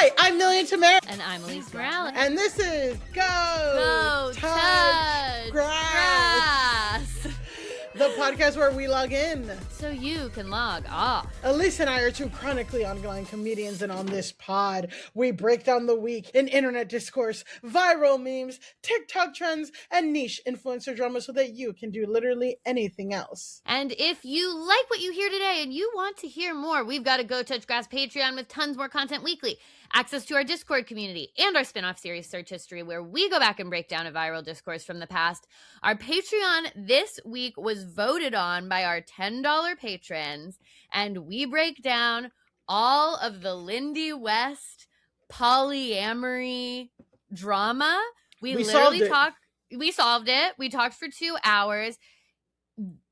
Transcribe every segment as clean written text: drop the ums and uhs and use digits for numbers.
Hi, I'm Million Tamara. And I'm Elise Morales. And this is Go Touch Grass. The podcast where we log in so you can log off. Elise and I are two chronically ongoing comedians, and on this pod, we break down the week in internet discourse, viral memes, TikTok trends, and niche influencer drama so that you can do literally anything else. And if you like what you hear today and you want to hear more, we've got a Go Touch Grass Patreon with tons more content weekly, access to our Discord community, and our spin-off series Search History, where we go back and break down a viral discourse from the past. Our Patreon this week was voted on by our $10 patrons, and we break down all of the Lindy West polyamory drama. We solved it. We talked for 2 hours.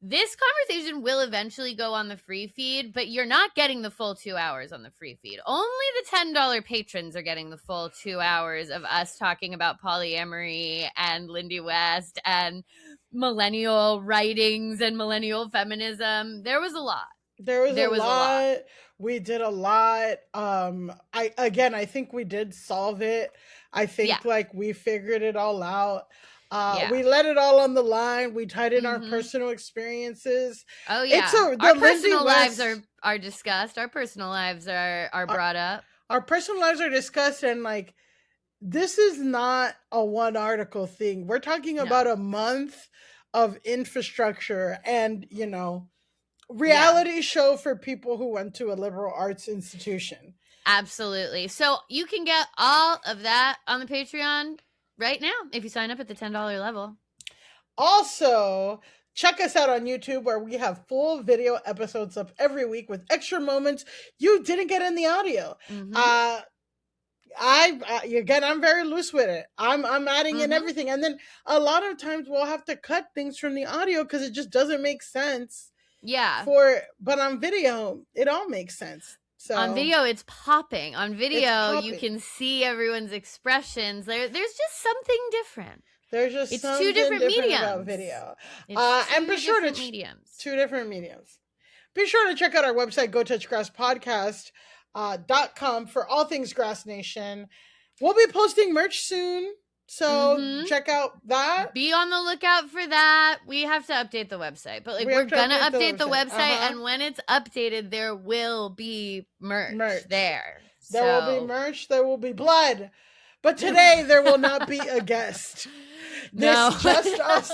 This conversation will eventually go on the free feed, but you're not getting the full 2 hours on the free feed. Only the $10 patrons are getting the full 2 hours of us talking about polyamory and Lindy West and millennial writings and millennial feminism. There was a lot. There was a lot. We did a lot. I think we did solve it. I think we figured it all out. We let it all on the line. We tied in our personal experiences. Oh yeah, our personal lives are discussed. Our personal lives are brought up. Our personal lives are discussed, and this is not a one article thing. We're talking about a month of infrastructure and reality show for people who went to a liberal arts institution. Absolutely. So you can get all of that on the Patreon right now if you sign up at the $10 level. Also, check us out on YouTube, where we have full video episodes up every week with extra moments you didn't get in the audio. I'm very loose with it. I'm adding in everything, and then a lot of times we'll have to cut things from the audio because it just doesn't make sense. Yeah. But on video, it all makes sense. So on video, it's popping. On video, you can see everyone's expressions. There's just something different. It's something 2 different mediums about video. And be sure to 2 different mediums. Be sure to check out our website, GoTouchGrassPodcast.com, for all things Grass Nation. We'll be posting merch soon, so check out that. Be on the lookout for that. We have to update the website, but we're gonna update the website, and when it's updated, there will be merch there. There will be merch. There will be blood, but today there will not be a guest. This just us.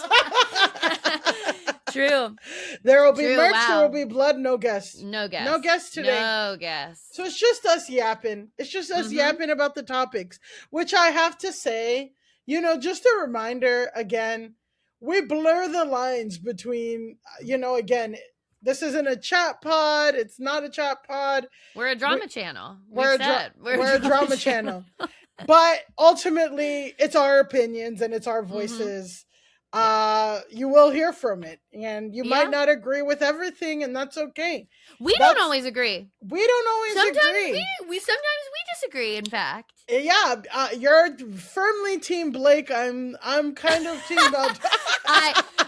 True. There will be merch. Wow. There will be blood. No guests. No guests. No guests today. No guests. So it's just us yapping. It's just us yapping about the topics, which I have to say, just a reminder again, we blur the lines between, again, this isn't a chat pod. It's not a chat pod. We're a drama channel. We're a drama channel. But ultimately, it's our opinions and it's our voices. You will hear from it, and you might not agree with everything, and that's okay. We don't always agree. We don't always agree. Sometimes we disagree, in fact. Yeah, you're firmly Team Blake. I'm kind of Team Bell.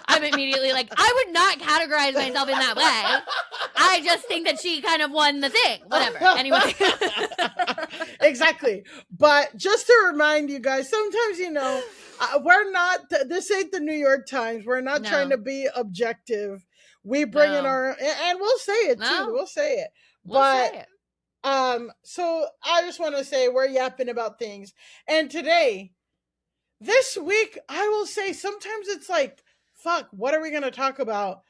I'm immediately like, I would not categorize myself in that way. I just think that she kind of won the thing. Whatever. Anyway. Exactly. But just to remind you guys, sometimes, we're not, this ain't the New York Times. We're not trying to be objective. We bring in our, and we'll say it too. We'll say it. So I just want to say we're yapping about things. And this week, I will say sometimes it's like, fuck, what are we going to talk about?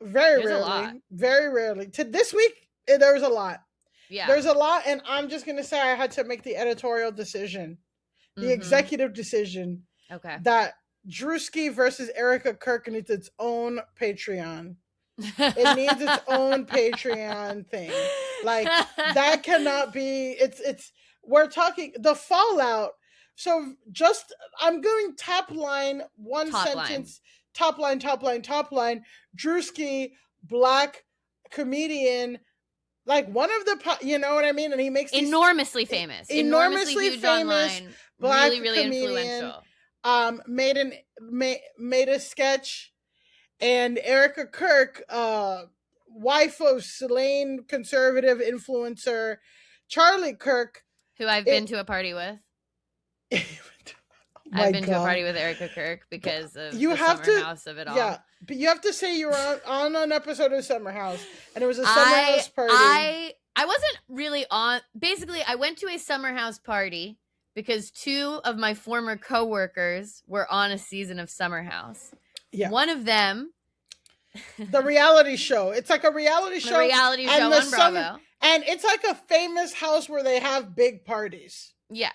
Very rarely. This week, there was a lot. Yeah. There's a lot, and I'm just going to say I had to make the editorial decision, the executive decision, that Drewski versus Erica Kirk needs its own Patreon. It needs its own Patreon thing. That cannot be, we're talking, the fallout. So I'm going top line, sentence. Top line. Drewski, black comedian, one of the, you know what I mean? And he makes enormously famous, enormously huge online, black really comedian, influential. Made a sketch, and Erica Kirk, wife of slain conservative influencer Charlie Kirk, Who I've been to a party with. I've been to a party with Erica Kirk because of the Summer House of it all. Yeah, but you have to say you were on an episode of Summer House, and it was a Summer House party. I wasn't really on. Basically, I went to a Summer House party because 2 of my former coworkers were on a season of Summer House. Yeah. One of them. The reality show. It's like a reality show. The reality show on Bravo. And it's like a famous house where they have big parties. Yes,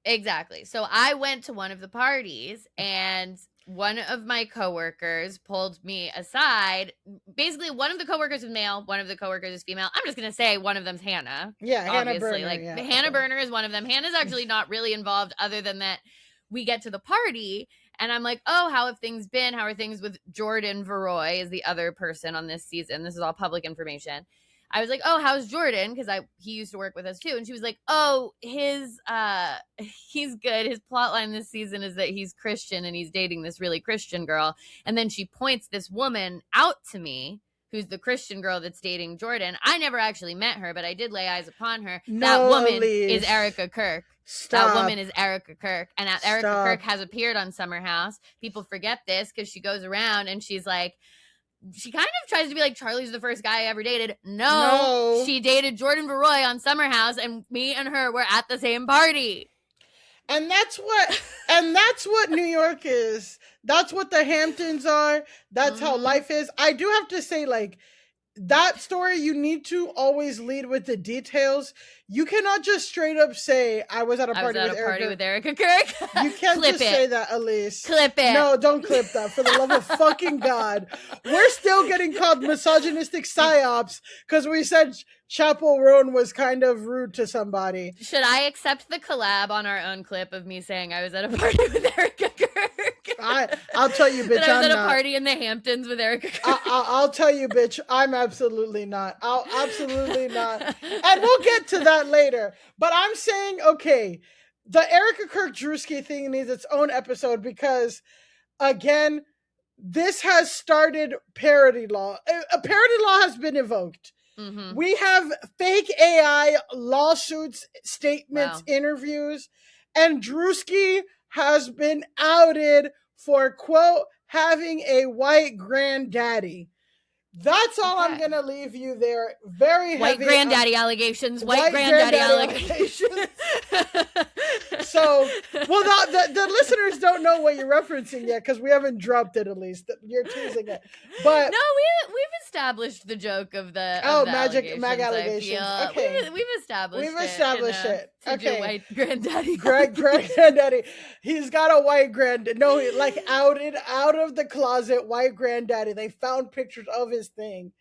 exactly. So I went to one of the parties, and one of my coworkers pulled me aside. Basically, one of the coworkers is male, one of the coworkers is female. I'm just going to say one of them's Hannah. Yeah, Hannah Burner. Like, Hannah Burner is one of them. Hannah's actually not really involved other than that we get to the party, and I'm like, oh, how have things been? How are things with Jordan Veroy is the other person on this season. This is all public information. I was like, oh, how's Jordan? Because he used to work with us too. And she was like, oh, he's good. His plot line this season is that he's Christian and he's dating this really Christian girl. And then she points this woman out to me, who's the Christian girl that's dating Jordan. I never actually met her, but I did lay eyes upon her. No, that woman Elise. is Erica Kirk. Stop. That woman is Erica Kirk. And Erica Kirk has appeared on Summer House. People forget this because she goes around and she's like, she kind of tries to be like, Charlie's the first guy I ever dated. No, she dated Jordan Veroy on Summer House, and me and her were at the same party. And that's what New York is. That's what the Hamptons are. That's how life is. I do have to say, like, that story, you need to always lead with the details. You cannot just straight up say, I was at a party with Erica Kirk. You can't just say that, Elise. Clip it. No, don't clip that. For the love of fucking God. We're still getting called misogynistic psyops because we said Chappell Roan was kind of rude to somebody. Should I accept the collab on our own clip of me saying I was at a party with Erica Kirk? I'll tell you, bitch, I was at a party in the Hamptons with Erica Kirk. I'll tell you, bitch, I'm absolutely not. I'll absolutely not. And we'll get to that later. But I'm saying, okay, the Erica Kirk Drewski thing needs its own episode because, again, this has started parody law. A parody law has been invoked. Mm-hmm. We have fake AI lawsuits, statements, interviews, and Drewski has been outed for, quote, having a white granddaddy. That's all I'm going to leave you there. Very white heavy. Granddaddy allegations. White granddaddy allegations. So, well, the listeners don't know what you're referencing yet because we haven't dropped it, at least. You're teasing it. But no, we've established the joke of the MAGA allegations. Okay. We've established it. Okay. White granddaddy. Granddaddy. He's got a white granddaddy. No, like out of the closet, white granddaddy. They found pictures of his thing.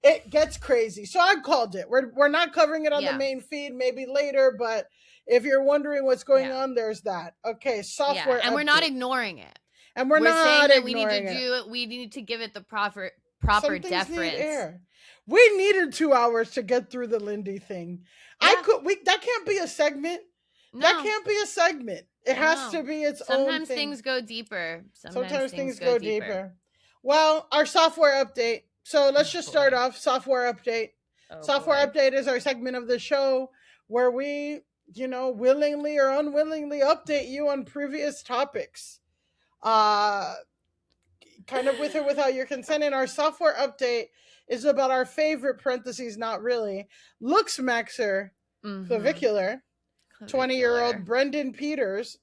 It gets crazy. So I called it. We're not covering it on the main feed, maybe later, but if you're wondering what's going on, there's that. Okay, software. And we're not ignoring it. And we're not saying that ignoring we need to give it the proper deference. We needed 2 hours to get through the Lindy thing. That can't be a segment. No. That can't be a segment. It has to be its own thing. Sometimes things go deeper. Sometimes things go deeper. Well, our software update. So let's just start off. Software update. Update is our segment of the show where we, willingly or unwillingly update you on previous topics. Kind of with or without your consent. And our software update is about our favorite, parentheses, not really, Looksmaxer, Clavicular, 20-year-old Braden Peters.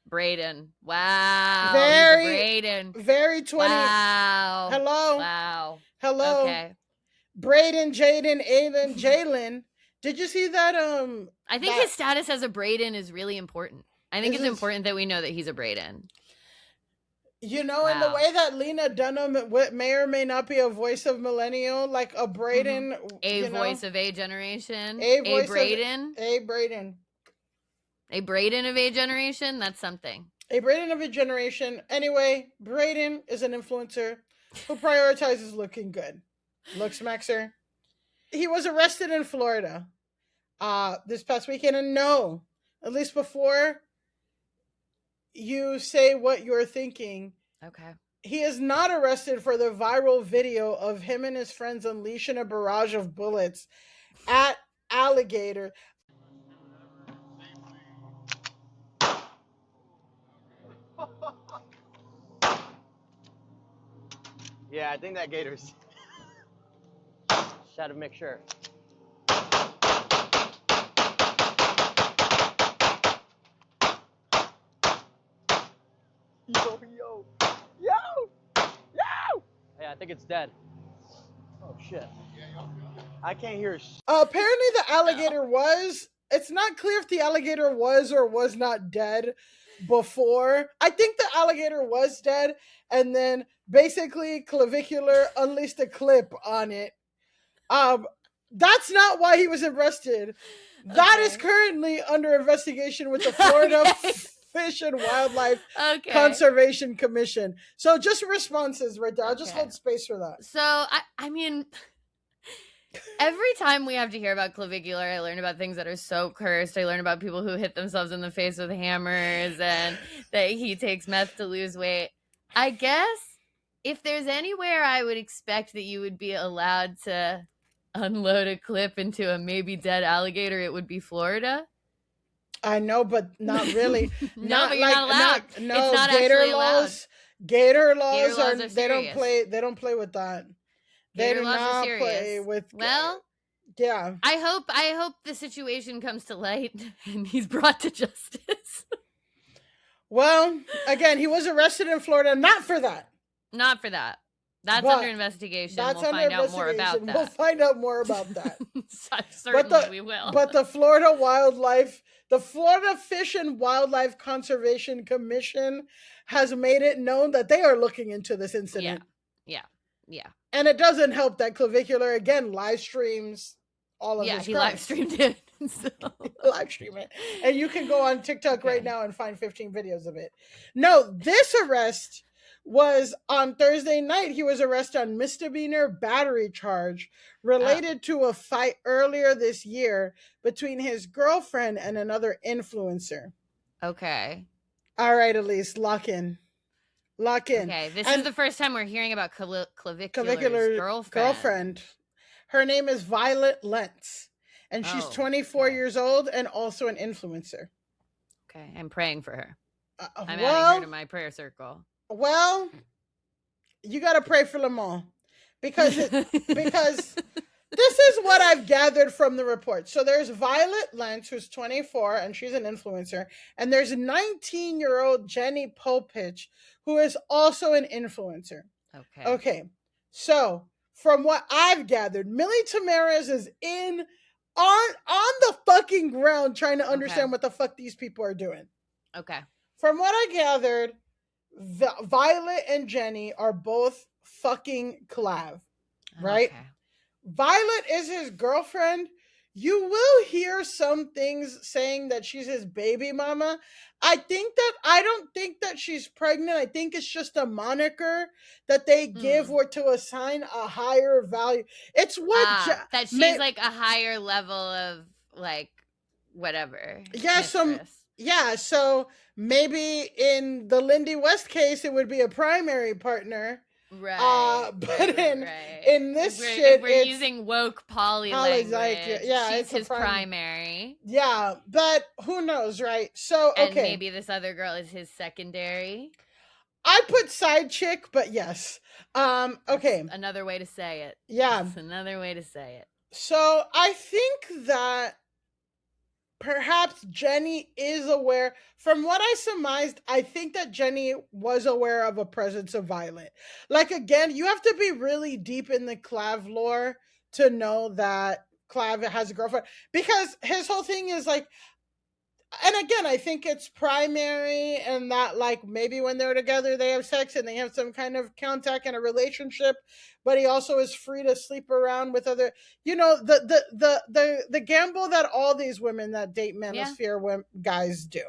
Braden. Wow. Very 20. Wow. Hello. Wow. Hello. Okay. Braden, Jaden, Aiden, Jalen. Did you see that? I think his status as a Braden is really important. I think it's important that we know that he's a Braden. In the way that Lena Dunham may or may not be a voice of millennial, like a Braden. Voice of a generation. A Braden. A Braden. A Braden of a generation? That's something. A Braden of a generation. Anyway, Braden is an influencer who prioritizes looking good. Looksmaxer. He was arrested in Florida this past weekend. And no, at least before you say what you're thinking. Okay. He is not arrested for the viral video of him and his friends unleashing a barrage of bullets at alligator. Yeah, I think that gator's. Just had to make sure. Yo. Yeah, I think it's dead. Oh shit. I can't hear. Apparently, the alligator was. It's not clear if the alligator was or was not dead before. I think the alligator was dead, and then basically Clavicular unleashed a clip on it. That's not why he was arrested. That is currently under investigation with the Florida Fish and Wildlife Conservation Commission. So just responses right there. I'll just hold space for that. So I mean, every time we have to hear about Clavicular, I learn about things that are so cursed. I learn about people who hit themselves in the face with hammers and that he takes meth to lose weight. I guess if there's anywhere I would expect that you would be allowed to unload a clip into a maybe dead alligator, it would be Florida. I know, but not really. No, but you're not allowed. No, it's not gator actually laws. allowed. Gator laws are they don't play. They don't play with that. They do not play with. Well, yeah. I hope the situation comes to light and he's brought to justice. Well, again, he was arrested in Florida, not for that. Not for that. That's under investigation. We'll find out more about that. We'll find out more about that. Certainly we will. But the Florida Fish and Wildlife Conservation Commission has made it known that they are looking into this incident. Yeah. And it doesn't help that Clavicular, again, live streams all of his crimes. Yeah, he live streamed it. So. Live stream it. And you can go on TikTok right now and find 15 videos of it. No, this arrest was on Thursday night. He was arrested on misdemeanor battery charge related to a fight earlier this year between his girlfriend and another influencer. Okay. All right, Elise, lock in. Okay, this is the first time we're hearing about Clavicular's girlfriend. Her name is Violet Lentz, and she's 24 years old and also an influencer. Okay, I'm praying for her. I'm adding her to my prayer circle. Well, you got to pray for Lamont because this is what I've gathered from the report. So there's Violet Lentz, who's 24, and she's an influencer. And there's 19-year-old Jenny Popich, who is also an influencer. Okay. So from what I've gathered, Millie Tamarez is on the fucking ground trying to understand what the fuck these people are doing. Okay. From what I gathered, Violet and Jenny are both fucking Clav, right? Okay. Violet is his girlfriend. You will hear some things saying that she's his baby mama. I don't think that she's pregnant. I think it's just a moniker that they give or to assign a higher value. It's what that she's like a higher level of like whatever. Yeah, so maybe in the Lindy West case it would be a primary partner. Right. But in this shit, we're using woke poly language. Yeah, she's his primary. Yeah, but who knows, right? So okay, and maybe this other girl is his secondary. I put side chick, but yes. Okay. That's another way to say it. Yeah. That's another way to say it. So I think that perhaps Jenny is aware. From what I surmised, I think that Jenny was aware of a presence of Violet. Like, again, you have to be really deep in the Clav lore to know that Clav has a girlfriend. Because his whole thing is like, and again, I think it's primary and that like maybe when they're together they have sex and they have some kind of contact and a relationship, but he also is free to sleep around with other, the gamble that all these women that date manosphere guys do.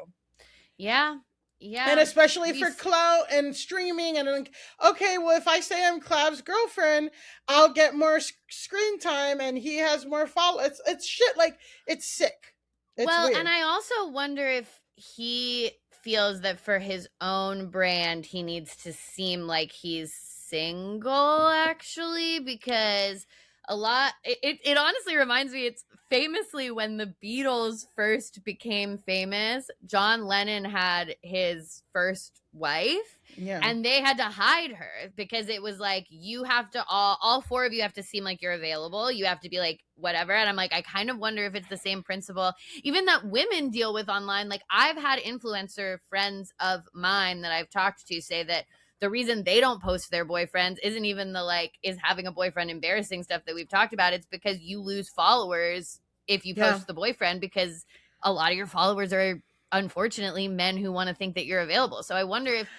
Yeah. And especially for clout and streaming and okay, well if I say I'm Clav's girlfriend, I'll get more screen time and he has more follow. It's shit, like it's sick. It's weird. And I also wonder if he feels that for his own brand, he needs to seem like he's single, actually, because It honestly reminds me, it's famously when the Beatles first became famous, John Lennon had his first wife. Yeah. And they had to hide her because it was like, you have to all four of you have to seem like you're available. You have to be like, whatever. And I'm like, I kind of wonder if it's the same principle, even that women deal with online. Like, I've had influencer friends of mine that I've talked to say that the reason they don't post their boyfriends isn't even the like, is having a boyfriend embarrassing stuff that we've talked about. It's because you lose followers if you post the boyfriend, because a lot of your followers are unfortunately men who want to think that you're available. So I wonder if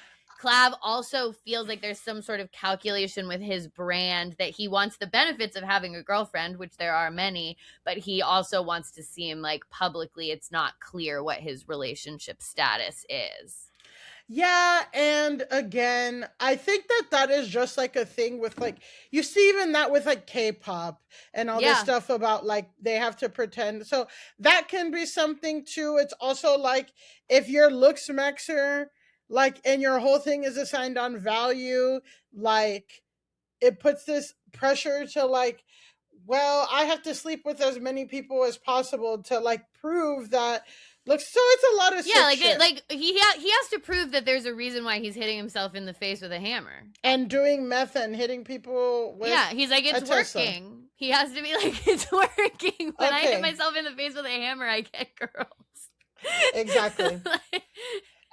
Clav also feels like there's some sort of calculation with his brand that he wants the benefits of having a girlfriend, which there are many, but he also wants to seem like publicly it's not clear what his relationship status is. Yeah, and again, I think that is just like a thing with like, you see even that with like K-pop and all this stuff about like they have to pretend. So that can be something too. It's also like if your looks maxer, like, and your whole thing is assigned on value, like it puts this pressure to like, well, I have to sleep with as many people as possible to like prove that. Look, so it's a lot of shit. Like he has to prove that there's a reason why he's hitting himself in the face with a hammer and doing meth and hitting people with he's like, it's working. He has to be like, it's working. When I hit myself in the face with a hammer, I get girls. Exactly.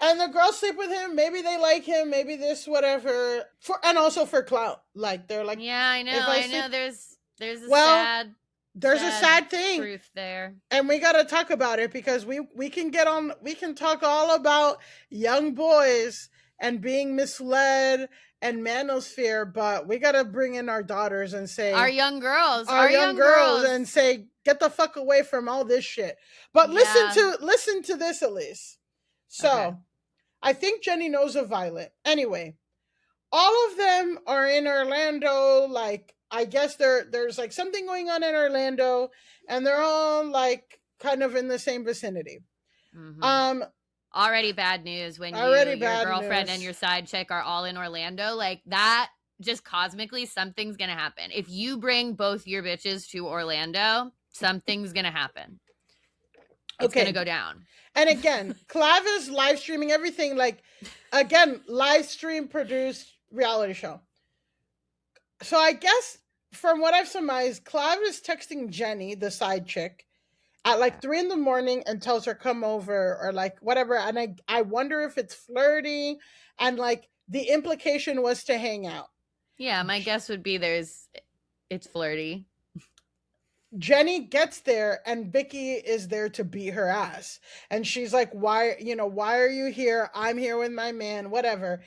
And the girls sleep with him. Maybe they like him. Maybe this, whatever. And also for clout. Like they're like, yeah, I know. There's a sad thing. Truth there. And we got to talk about it because we can talk all about young boys and being misled and manosphere, but we got to bring in our daughters and say, our young girls and say, get the fuck away from all this shit. But listen to this, Elise. So I think Jenny knows of Violet. Anyway, all of them are in Orlando. Like, I guess there's like something going on in Orlando, and they're all like kind of in the same vicinity. Mm-hmm. Already bad news when your girlfriend and your side chick are all in Orlando. Like that, just cosmically, something's gonna happen. If you bring both your bitches to Orlando, something's gonna happen. It's gonna go down. And again, Clav is live streaming everything. Like, again, live stream produced reality show. So I guess from what I've surmised, Clav is texting Jenny, the side chick, at like 3 a.m. and tells her come over or like whatever. And I wonder if it's flirty and like the implication was to hang out. Yeah, my guess would be it's flirty. Jenny gets there and Vicky is there to beat her ass. And she's like, why are you here? I'm here with my man, whatever.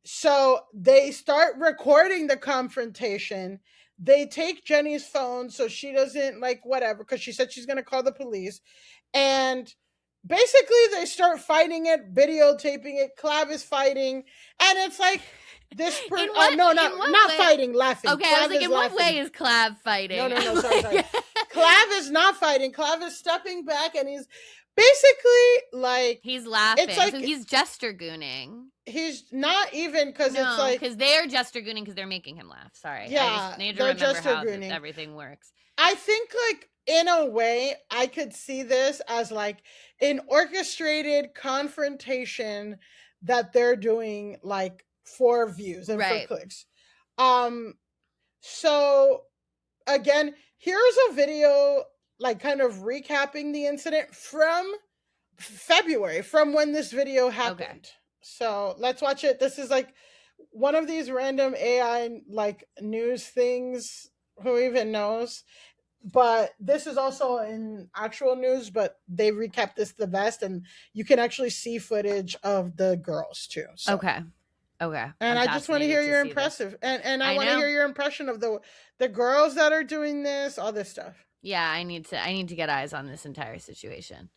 So they start recording the confrontation. They take Jenny's phone so she doesn't like whatever, because she said she's going to call the police. And basically they start fighting it, videotaping it. Clav is fighting. And it's like, not fighting, laughing. Okay, Clav I was like, in what way is Clav fighting? No, sorry. Clav is not fighting. Clav is stepping back and he's basically like... He's laughing. It's like, so he's jester gooning. He's not even, because it's like... because they're jester gooning because they're making him laugh. Sorry. Yeah, I just need to remember how everything works. I think like, in a way, I could see this as like an orchestrated confrontation that they're doing like for views and for clicks. So again, here's a video like kind of recapping the incident from February, from when this video happened. Okay. So let's watch it. This is like one of these random AI like news things. Who even knows? But this is also in actual news, but they recapped this the best, and you can actually see footage of the girls too. So. Okay. And I just want to hear your impressive and I want to hear your impression of the girls that are doing this, all this stuff. Yeah, I need to get eyes on this entire situation.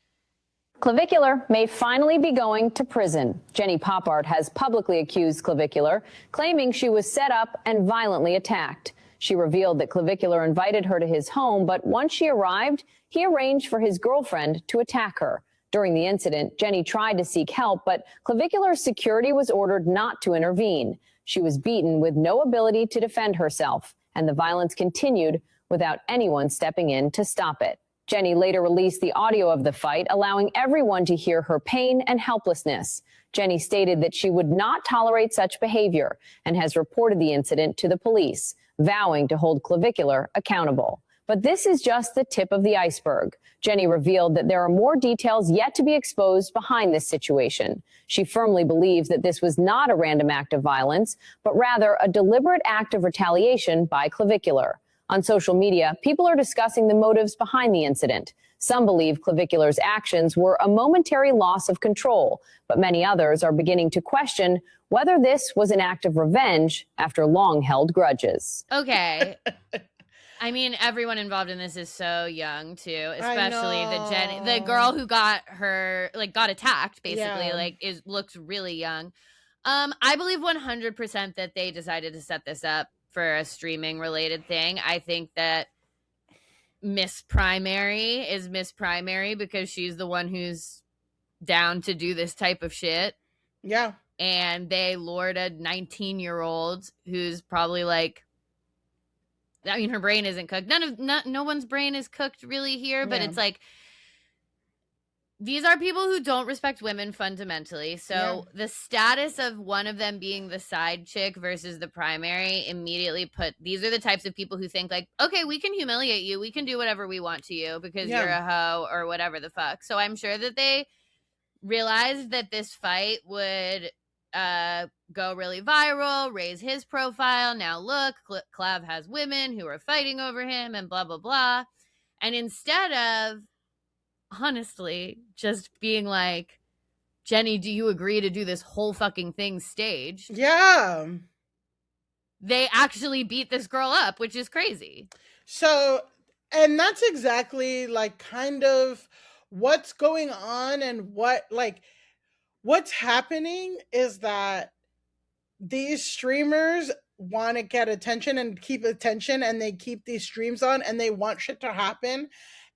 Clavicular may finally be going to prison. Jenny Poppart has publicly accused Clavicular, claiming she was set up and violently attacked. She revealed that Clavicular invited her to his home, but once she arrived, he arranged for his girlfriend to attack her. During the incident, Jenny tried to seek help, but Clavicular's security was ordered not to intervene. She was beaten with no ability to defend herself, and the violence continued without anyone stepping in to stop it. Jenny later released the audio of the fight, allowing everyone to hear her pain and helplessness. Jenny stated that she would not tolerate such behavior and has reported the incident to the police, vowing to hold Clavicular accountable. But this is just the tip of the iceberg. Jenny revealed that there are more details yet to be exposed behind this situation. She firmly believes that this was not a random act of violence, but rather a deliberate act of retaliation by Clavicular. On social media, people are discussing the motives behind the incident. Some believe Clavicular's actions were a momentary loss of control, but many others are beginning to question whether this was an act of revenge after long-held grudges. Okay. I mean, everyone involved in this is so young too, especially the girl who got attacked, basically, looks really young. I believe 100% that they decided to set this up for a streaming related thing. I think that Miss Primary is Miss Primary because she's the one who's down to do this type of shit. Yeah. And they lured a 19-year-old who's probably like, I mean, her brain isn't cooked. No one's brain is cooked really here, but it's like, these are people who don't respect women fundamentally. So the status of one of them being the side chick versus the primary immediately these are the types of people who think like, okay, we can humiliate you. We can do whatever we want to you because you're a hoe or whatever the fuck. So I'm sure that they realized that this fight would go really viral, raise his profile. Now look, Clav has women who are fighting over him and blah, blah, blah. And instead of honestly just being like, Jenny, do you agree to do this whole fucking thing staged? Yeah. They actually beat this girl up, which is crazy. So, and that's exactly like kind of what's going on, and what's happening is that these streamers want to get attention and keep attention, and they keep these streams on and they want shit to happen.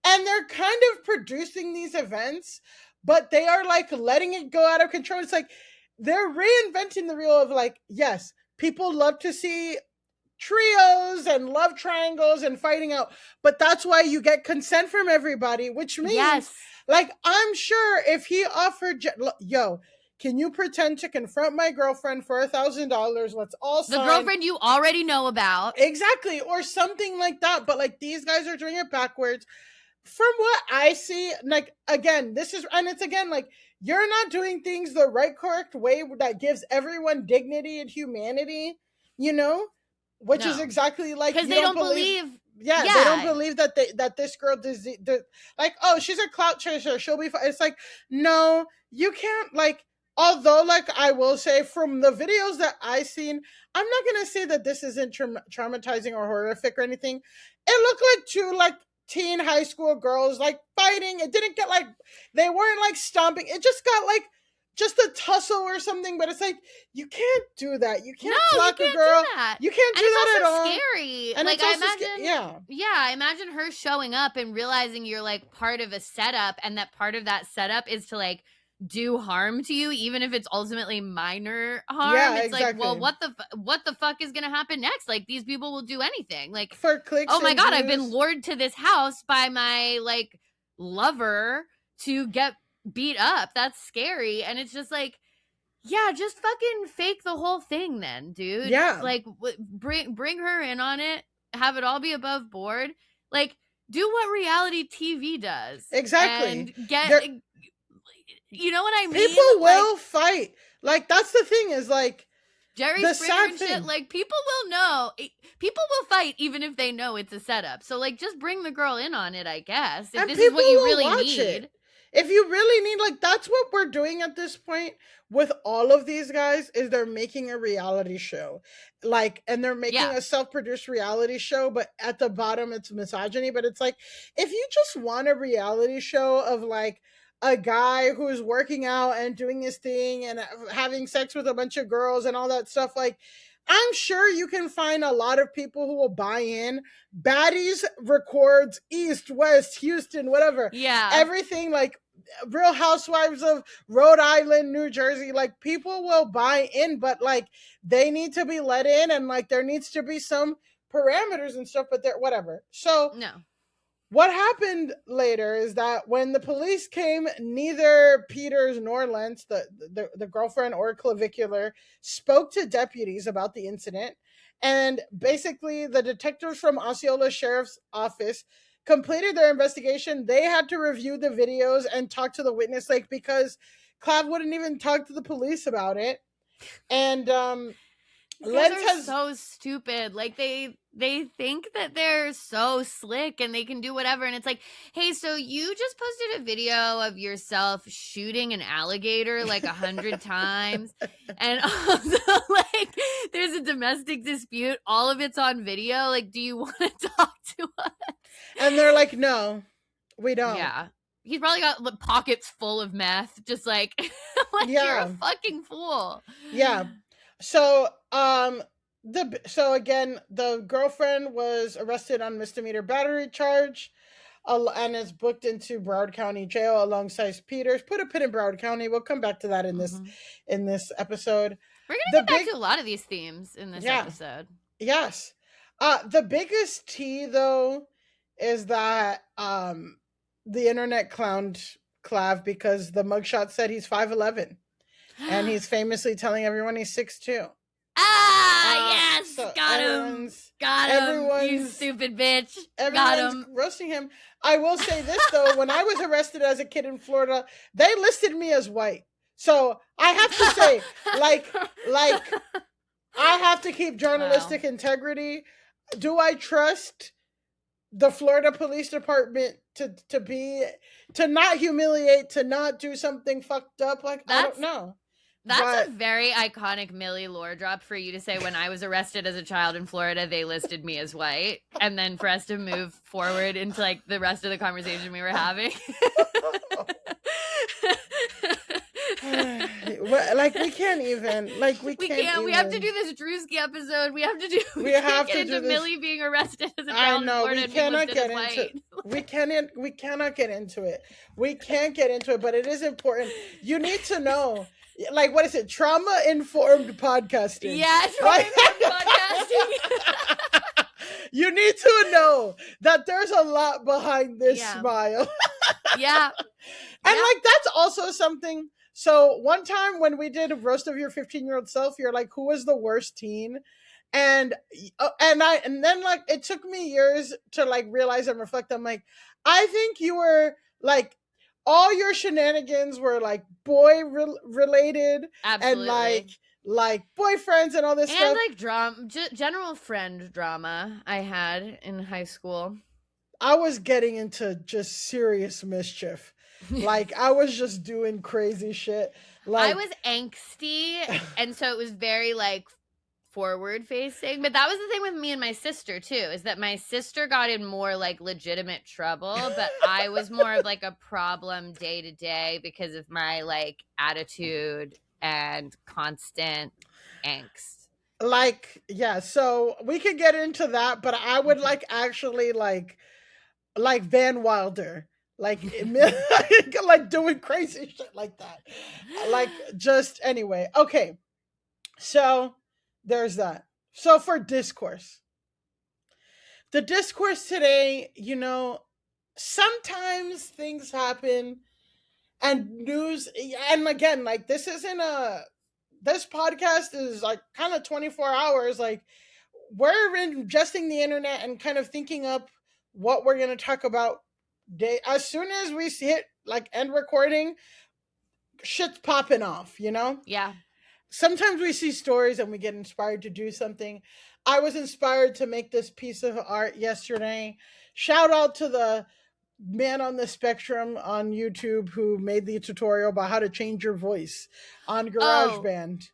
And they're kind of producing these events, but they are like letting it go out of control. It's like they're reinventing the reel of like, yes, people love to see trios and love triangles and fighting out, but that's why you get consent from everybody, which means like, I'm sure if he offered, yo, can you pretend to confront my girlfriend for $1,000? Let's all sign. The girlfriend you already know about. Exactly. Or something like that. But like, these guys are doing it backwards. From what I see, like, again, it's again, like, you're not doing things the right, correct way that gives everyone dignity and humanity, you know? Which is exactly like, because they don't believe. Yeah, they don't believe that this girl does, like, oh, she's a clout chaser, she'll be fine. It's like, no, you can't, like, although, like, I will say from the videos that I've seen, I'm not going to say that this isn't traumatizing or horrific or anything. It looked like two, like, teen high school girls, like, fighting. It didn't get, like, they weren't, like, stomping. It just got, like, just a tussle or something, but it's like, you can't do that. You can't block a girl. You can't do that at all. It's scary. And like, it's I also imagine, I imagine her showing up and realizing you're like part of a setup, and that part of that setup is to like do harm to you, even if it's ultimately minor harm. Yeah, it's exactly. like, well, what the fuck is gonna happen next? Like, these people will do anything. Like, for clicks. Oh my god, views. I've been lured to this house by my like lover to get beat up. That's scary. And it's just like, yeah, just fucking fake the whole thing then, dude. Yeah. Like, bring her in on it. Have it all be above board. Like, do what reality TV does. Exactly. And get, you know what I mean? People will fight. Like, that's the thing is, like, Jerry Springer and shit, like, people will know. People will fight even if they know it's a setup. So, like, just bring the girl in on it, I guess. If this is what you really need. If you really need, like, that's what we're doing at this point with all of these guys, is they're making a reality show. Like, and they're making a self-produced reality show, but at the bottom it's misogyny. But it's like, if you just want a reality show of like a guy who's working out and doing his thing and having sex with a bunch of girls and all that stuff, like, I'm sure you can find a lot of people who will buy in. Baddies records East, West, Houston, whatever. Yeah. Everything, like Real Housewives of Rhode Island, New Jersey, like, people will buy in, but like, they need to be let in, and like, there needs to be some parameters and stuff, but they're whatever. So No. what happened later is that when the police came, neither Peters nor Lentz, the girlfriend or Clavicular, spoke to deputies about the incident. And basically, the detectives from Osceola Sheriff's Office completed their investigation. They had to review the videos and talk to the witness, like, because Clav wouldn't even talk to the police about it. And Lentz are so stupid. Like they think that they're so slick and they can do whatever. And it's like, hey, so you just posted a video of yourself shooting an alligator like 100 times. And also, like, there's a domestic dispute. All of it's on video. Like, do you want to talk to us? And they're like, no, we don't. Yeah. He's probably got pockets full of meth. Just like, you're a fucking fool. Yeah. So, again, the girlfriend was arrested on misdemeanor battery charge, and is booked into Broward County Jail alongside Peters. Put a pin in Broward County. We'll come back to that in this episode. We're gonna get back to a lot of these themes in this episode. Yes. The biggest tea, though, is that the internet clowned Clav because the mugshot said he's 5'11". And he's famously telling everyone he's 6'2". Yes! So got him! Got him, you stupid bitch. Everyone's roasting him. I will say this, though. When I was arrested as a kid in Florida, they listed me as white. So I have to say, like, I have to keep journalistic integrity. Do I trust the Florida Police Department to not humiliate, to not do something fucked up? Like, I don't know. That's a very iconic Millie lore drop for you to say. When I was arrested as a child in Florida, they listed me as white. And then for us to move forward into like the rest of the conversation we were having. Like, we can't even. Like, we can't. We have to do this Drewski episode. We have to get into Millie being arrested as a child in Florida. We cannot get into. We cannot get into it. We can't get into it. But it is important. You need to know. Like, what is it? Trauma-informed podcasting. Yeah, trauma-informed podcasting. You need to know that there's a lot behind this smile. Yeah. And, like, that's also something. So, one time when we did a roast of your 15-year-old self, you're like, who was the worst teen? And then, like, it took me years to, like, realize and reflect. I'm like, I think you were, like, all your shenanigans were like boy related. Absolutely. And like boyfriends and all this stuff. And like drama, general friend drama I had in high school. I was getting into just serious mischief. Like, I was just doing crazy shit. Like, I was angsty, and so it was very like forward facing. But that was the thing with me and my sister too, is that my sister got in more like legitimate trouble, but I was more of like a problem day to day because of my like attitude and constant angst. Like, yeah, so we could get into that, but I would like actually like Van Wilder, like like doing crazy shit like that. Like, just anyway. Okay. So there's that. So for discourse. The discourse today, you know, sometimes things happen and news, and again, like, this podcast is like kind of 24 hours. Like, we're ingesting the internet and kind of thinking up what we're going to talk about. As soon as we hit like end recording, shit's popping off, you know? Yeah. Sometimes we see stories and we get inspired to do something. I was inspired to make this piece of art yesterday. Shout out to the man on the spectrum on YouTube who made the tutorial about how to change your voice on GarageBand.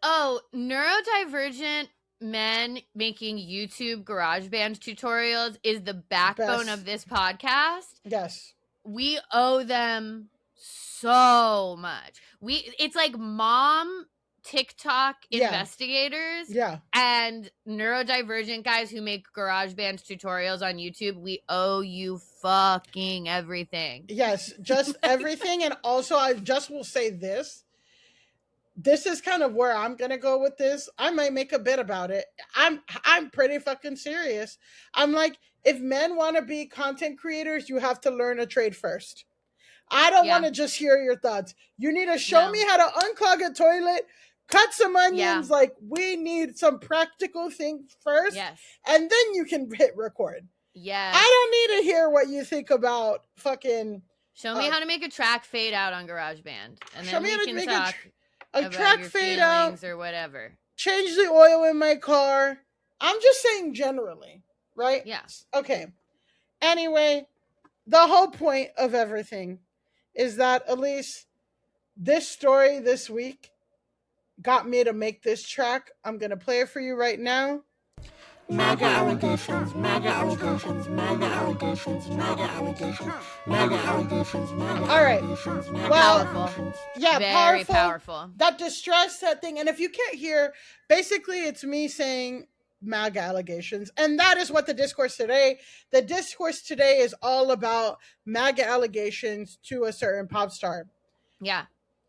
Oh, neurodivergent men making YouTube GarageBand tutorials is the backbone of this podcast. Yes. We owe them so much. It's like mom TikTok investigators and neurodivergent guys who make GarageBand tutorials on YouTube. We owe you fucking everything. Yes, just everything. And also, I just will say this. this is kind of where I'm gonna go with this. I might make a bit about it. I'm pretty fucking serious. I'm like, if men want to be content creators, you have to learn a trade first. I don't want to just hear your thoughts. You need to show me how to unclog a toilet, cut some onions. Like, we need some practical things first. Yes. And then you can hit record. Yes. I don't need to hear what you think about fucking. Show me how to make a track fade out on GarageBand. And Show then me we how to can make talk a about track your fade out or whatever. Change the oil in my car. I'm just saying generally, right? Yes. Okay. Anyway, the whole point of everything is that Elise, this story this week got me to make this track. I'm going to play it for you right now. MAGA allegations, MAGA allegations, MAGA allegations, MAGA allegations, MAGA allegations, MAGA All right. allegations, MAGA Powerful. Yeah, Very powerful. That distress, that thing. And if you can't hear, basically it's me saying MAGA allegations. And that is what the discourse today is all about, MAGA allegations to a certain pop star. Yeah.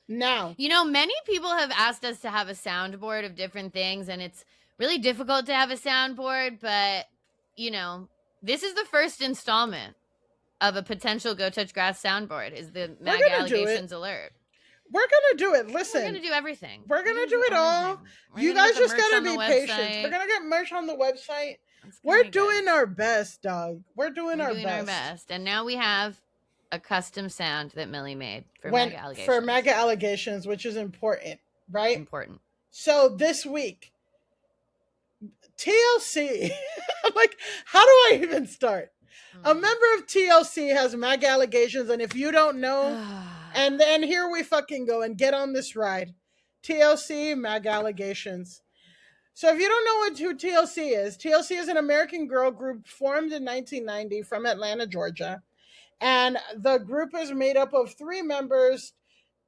Now, you know, many people have asked us to have a soundboard of different things, and it's really difficult to have a soundboard, but, you know, this is the first installment of a potential Go Touch Grass soundboard, is the MAGA allegations alert. We're going to do it. Listen. We're going to do everything. We're going to do it all. You guys just got to be patient. We're going to get merch on the website. We're doing our best, dog. We're doing our best. And now we have a custom sound that Millie made for MAGA allegations. For MAGA allegations, which is important, right? Important. So this week, TLC, like, how do I even start? A member of TLC has MAGA allegations, and if you don't know, and then here we fucking go and get on this ride. TLC, MAGA allegations. So if you don't know who TLC is an American girl group formed in 1990 from Atlanta, Georgia. And the group is made up of 3 members,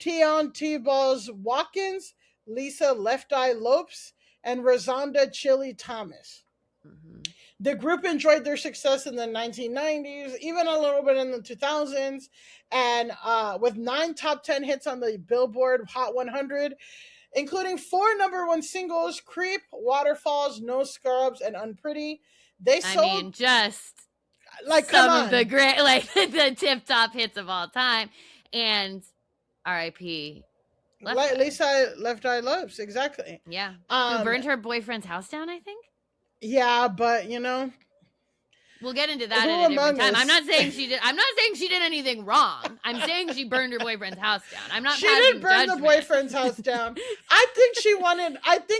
Tion T-Balls Watkins, Lisa Left Eye Lopes, and Rosanda Chilli Thomas. Mm-hmm. The group enjoyed their success in the 1990s, even a little bit in the 2000s, and with 9 top 10 hits on the Billboard Hot 100, including 4 number 1 singles, Creep, Waterfalls, No Scrubs, and Unpretty. They sold... just... like, some of the great, like, the tip-top hits of all time. And R.I.P. Lisa Left Eye Lopes, exactly. Yeah. Who burned her boyfriend's house down, I think? Yeah, but, you know... We'll get into that at a different time. I'm not saying she did anything wrong. I'm saying she burned her boyfriend's house down. I'm not. She didn't burn the boyfriend's house down. I think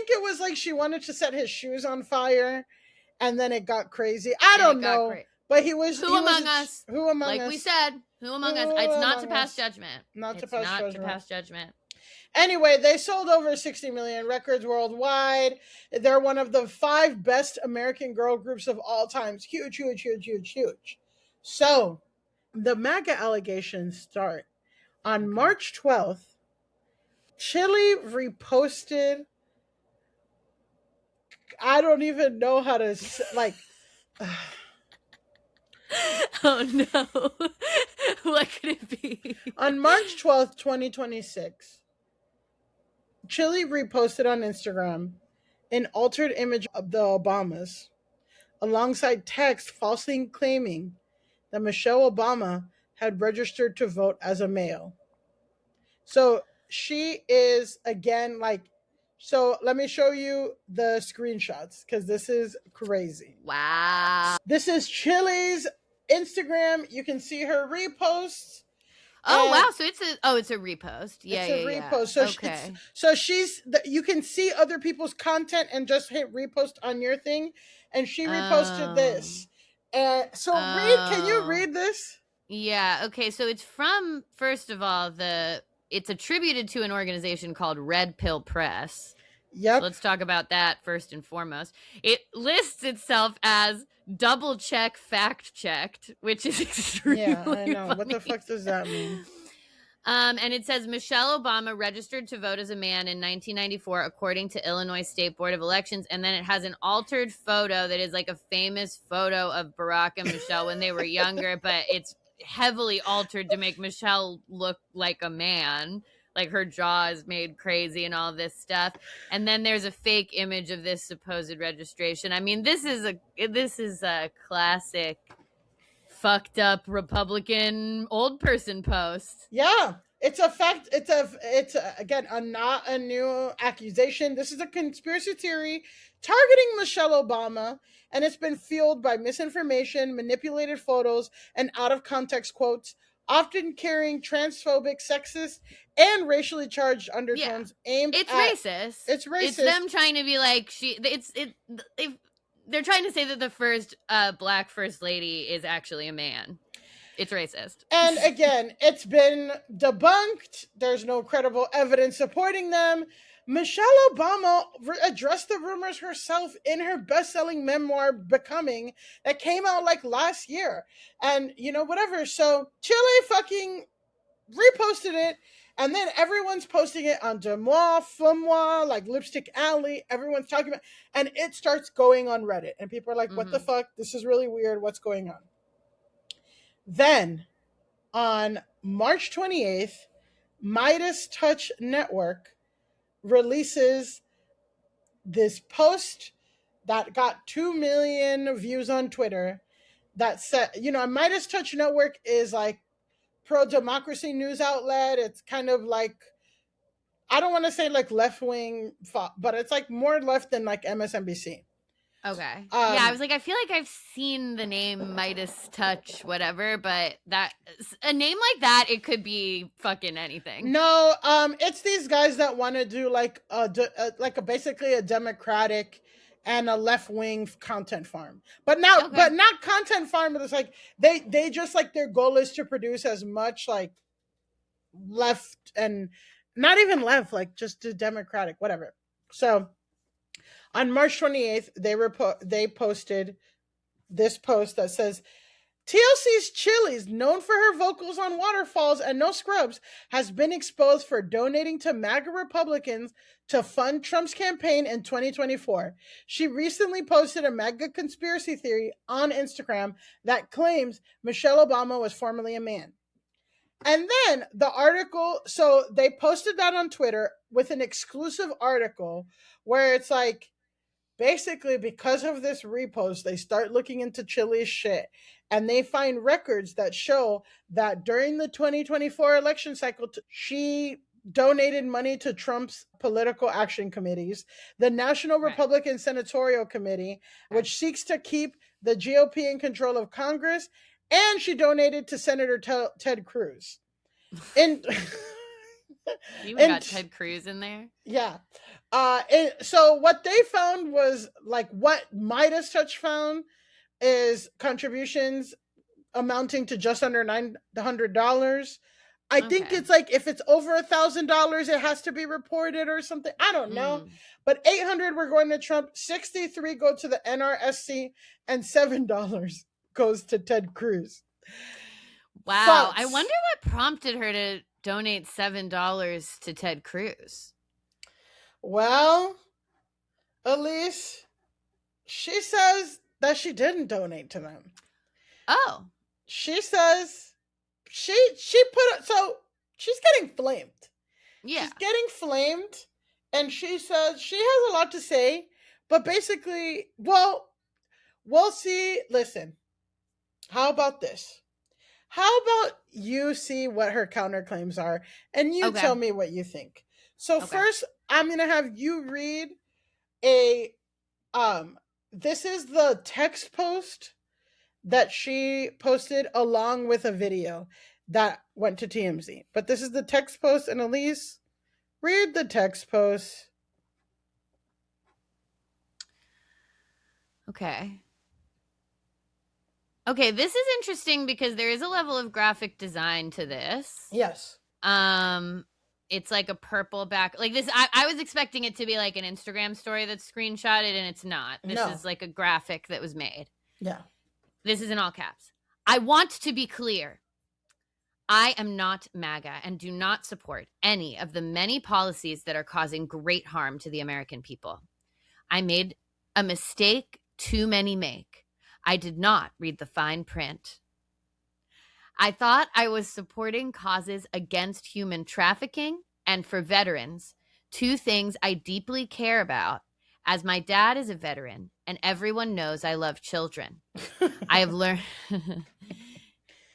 it was like she wanted to set his shoes on fire, and then it got crazy. I don't know. But he was Who among us? Like we said, who among us? It's not to pass judgment. Not to pass judgment. Anyway, they sold over 60 million records worldwide. They're one of the 5 best American girl groups of all times. Huge, huge, huge, huge, huge. So, the MAGA allegations start on March 12th. Chilli reposted. I don't even know how to, like... Oh no. What could it be? On March 12th, 2026, Chilli reposted on Instagram an altered image of the Obamas alongside text falsely claiming that Michelle Obama had registered to vote as a male. So she is, again, like, so let me show you the screenshots because this is crazy. Wow. This is Chilli's Instagram. You can see her reposts. Oh wow! So it's a repost. Yeah, it's a repost. So you can see other people's content and just hit repost on your thing, and she reposted this. And so can you read this? Yeah. Okay. So it's from, first of all, it's attributed to an organization called Red Pill Press. Yep. So let's talk about that first and foremost. It lists itself as double check fact checked, which is extremely I know. funny. What the fuck does that mean? And it says Michelle Obama registered to vote as a man in 1994, according to Illinois State Board of Elections. And then it has an altered photo that is like a famous photo of Barack and Michelle when they were younger, but it's heavily altered to make Michelle look like a man. like her jaw is made crazy and all this stuff. And then there's a fake image of this supposed registration. I mean, this is a classic fucked up Republican old person post. Yeah. It's again not a new accusation. This is a conspiracy theory targeting Michelle Obama, and it's been fueled by misinformation, manipulated photos, and out of context quotes, often carrying transphobic, sexist, and racially charged undertones aimed It's at racist. It's racist. It's them trying to be like they're trying to say that the first black first lady is actually a man. It's racist. And again, it's been debunked. There's no credible evidence supporting them. Michelle Obama addressed the rumors herself in her best-selling memoir, Becoming, that came out like last year. And, whatever. So Chilli fucking reposted it. And then everyone's posting it on Demois, Fumois, like Lipstick Alley. Everyone's talking about, and it starts going on Reddit. And people are like, what the fuck? This is really weird. What's going on? Then, on March 28th, Midas Touch Network releases this post that got 2 million views on Twitter that said, Midas Touch Network is like pro-democracy news outlet. It's kind of like, I don't want to say like left-wing, but it's like more left than like MSNBC. Okay. Yeah, I was like, I feel like I've seen the name Midas Touch, whatever, but that a name like that, it could be fucking anything. No, it's these guys that want to do like basically a democratic and a left-wing content farm, but not content farm. But it's like they just like their goal is to produce as much like left and not even left, like just the democratic, whatever. So. On March 28th, they posted this post that says, TLC's Chilli, known for her vocals on Waterfalls and No Scrubs, has been exposed for donating to MAGA Republicans to fund Trump's campaign in 2024. She recently posted a MAGA conspiracy theory on Instagram that claims Michelle Obama was formerly a man. And then the article, so they posted that on Twitter with an exclusive article where it's like, basically, because of this repost, they start looking into Chilli's shit, and they find records that show that during the 2024 election cycle, she donated money to Trump's political action committees, the National Republican Senatorial Committee, which seeks to keep the GOP in control of Congress, and she donated to Senator Ted Cruz. And you even got Ted Cruz in there? Yeah. So what they found was like what Midas Touch found is contributions amounting to just under $900. I think it's like if it's over $1,000, it has to be reported or something. I don't know. But 800 were going to Trump, 63 go to the NRSC, and $7 goes to Ted Cruz. Wow. Fucks. I wonder what prompted her to donate $7 to Ted Cruz. Well, Elise, she says that she didn't donate to them. Oh. She says she so she's getting flamed. Yeah. She's getting flamed, and she says she has a lot to say, but basically, well, we'll see. Listen, how about this? How about you see what her counterclaims are, and you tell me what you think. So first, I'm going to have you read this is the text post that she posted along with a video that went to TMZ. But this is the text post, and Elise, read the text post. Okay, this is interesting because there is a level of graphic design to this. Yes. It's like a purple back like this. I was expecting it to be like an Instagram story that's screenshotted, and it's not. This is like a graphic that was made. Yeah. This is in all caps. I want to be clear. I am not MAGA and do not support any of the many policies that are causing great harm to the American people. I made a mistake too many make. I did not read the fine print. I thought I was supporting causes against human trafficking, and for veterans, two things I deeply care about, as my dad is a veteran and everyone knows I love children. I have learned...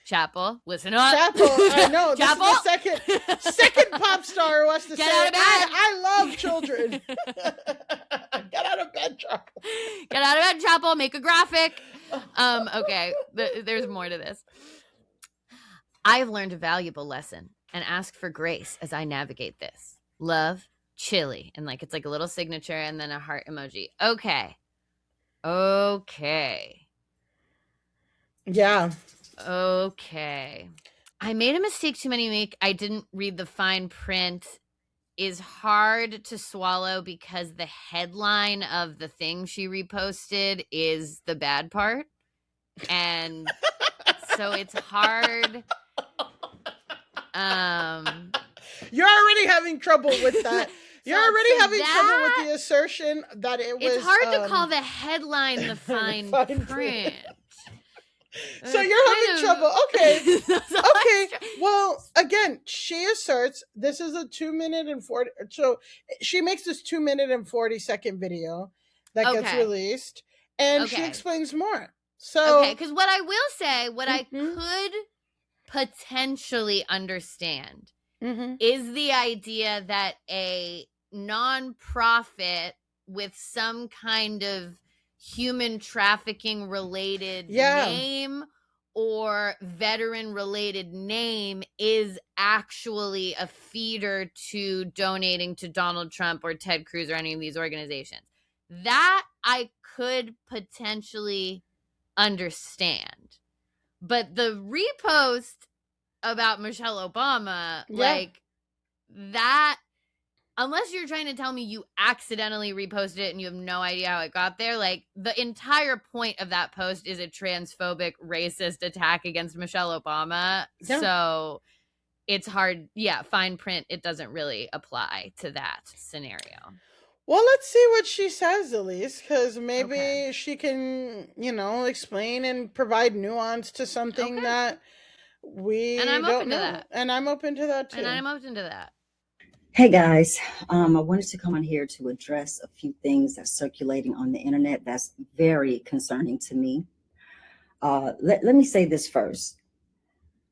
Chapel, listen up. Chapel, I know. This Chapel? is the second pop star who wants to Get say, out of bed. I love children. Get out of bed, Chapel. Get out of bed, Chapel. Make a graphic. Okay, there's more to this. I have learned a valuable lesson and ask for grace as I navigate this. Love, Chilli. And like, it's like a little signature and then a heart emoji. Okay. Yeah. Okay. I made a mistake too many weeks. I didn't read the fine print. Is hard to swallow because the headline of the thing she reposted is the bad part. And so it's hard. You're already having trouble with that. You're already having trouble with the assertion that it was... It's hard to call the headline the fine print. So you're having trouble. Okay. Okay. Well, again, she asserts this is a 2 minute and 40. So she makes this 2 minute and 40-second video that gets released, and she explains more. So okay, because what I will say, what I could potentially understand is the idea that a nonprofit with some kind of human trafficking related name or veteran related name is actually a feeder to donating to Donald Trump or Ted Cruz or any of these organizations. That I could potentially understand. But the repost about Michelle Obama, like that, unless you're trying to tell me you accidentally reposted it and you have no idea how it got there, like the entire point of that post is a transphobic, racist attack against Michelle Obama. Yeah. So it's hard. Yeah, fine print. It doesn't really apply to that scenario. Well, let's see what she says, Elise, because maybe she can, explain and provide nuance to something that we don't know. And I'm open to that, too. And I'm open to that. Hey guys, I wanted to come on here to address a few things that's circulating on the internet that's very concerning to me. Let me say this first.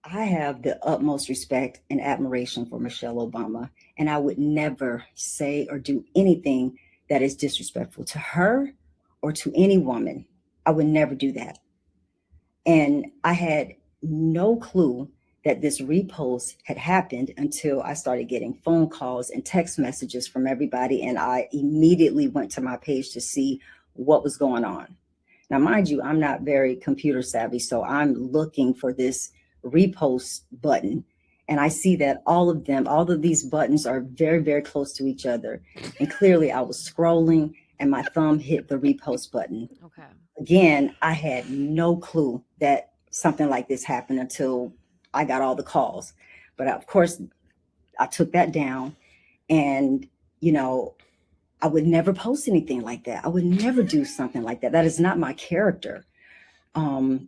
I have the utmost respect and admiration for Michelle Obama, and I would never say or do anything that is disrespectful to her or to any woman. I would never do that. And I had no clue that this repost had happened until I started getting phone calls and text messages from everybody. And I immediately went to my page to see what was going on. Now, mind you, I'm not very computer savvy, so I'm looking for this repost button. And I see that all of these buttons are very, very close to each other. And clearly I was scrolling and my thumb hit the repost button. Okay. Again, I had no clue that something like this happened until I got all the calls. But of course, I took that down and, I would never post anything like that. I would never do something like that. That is not my character. I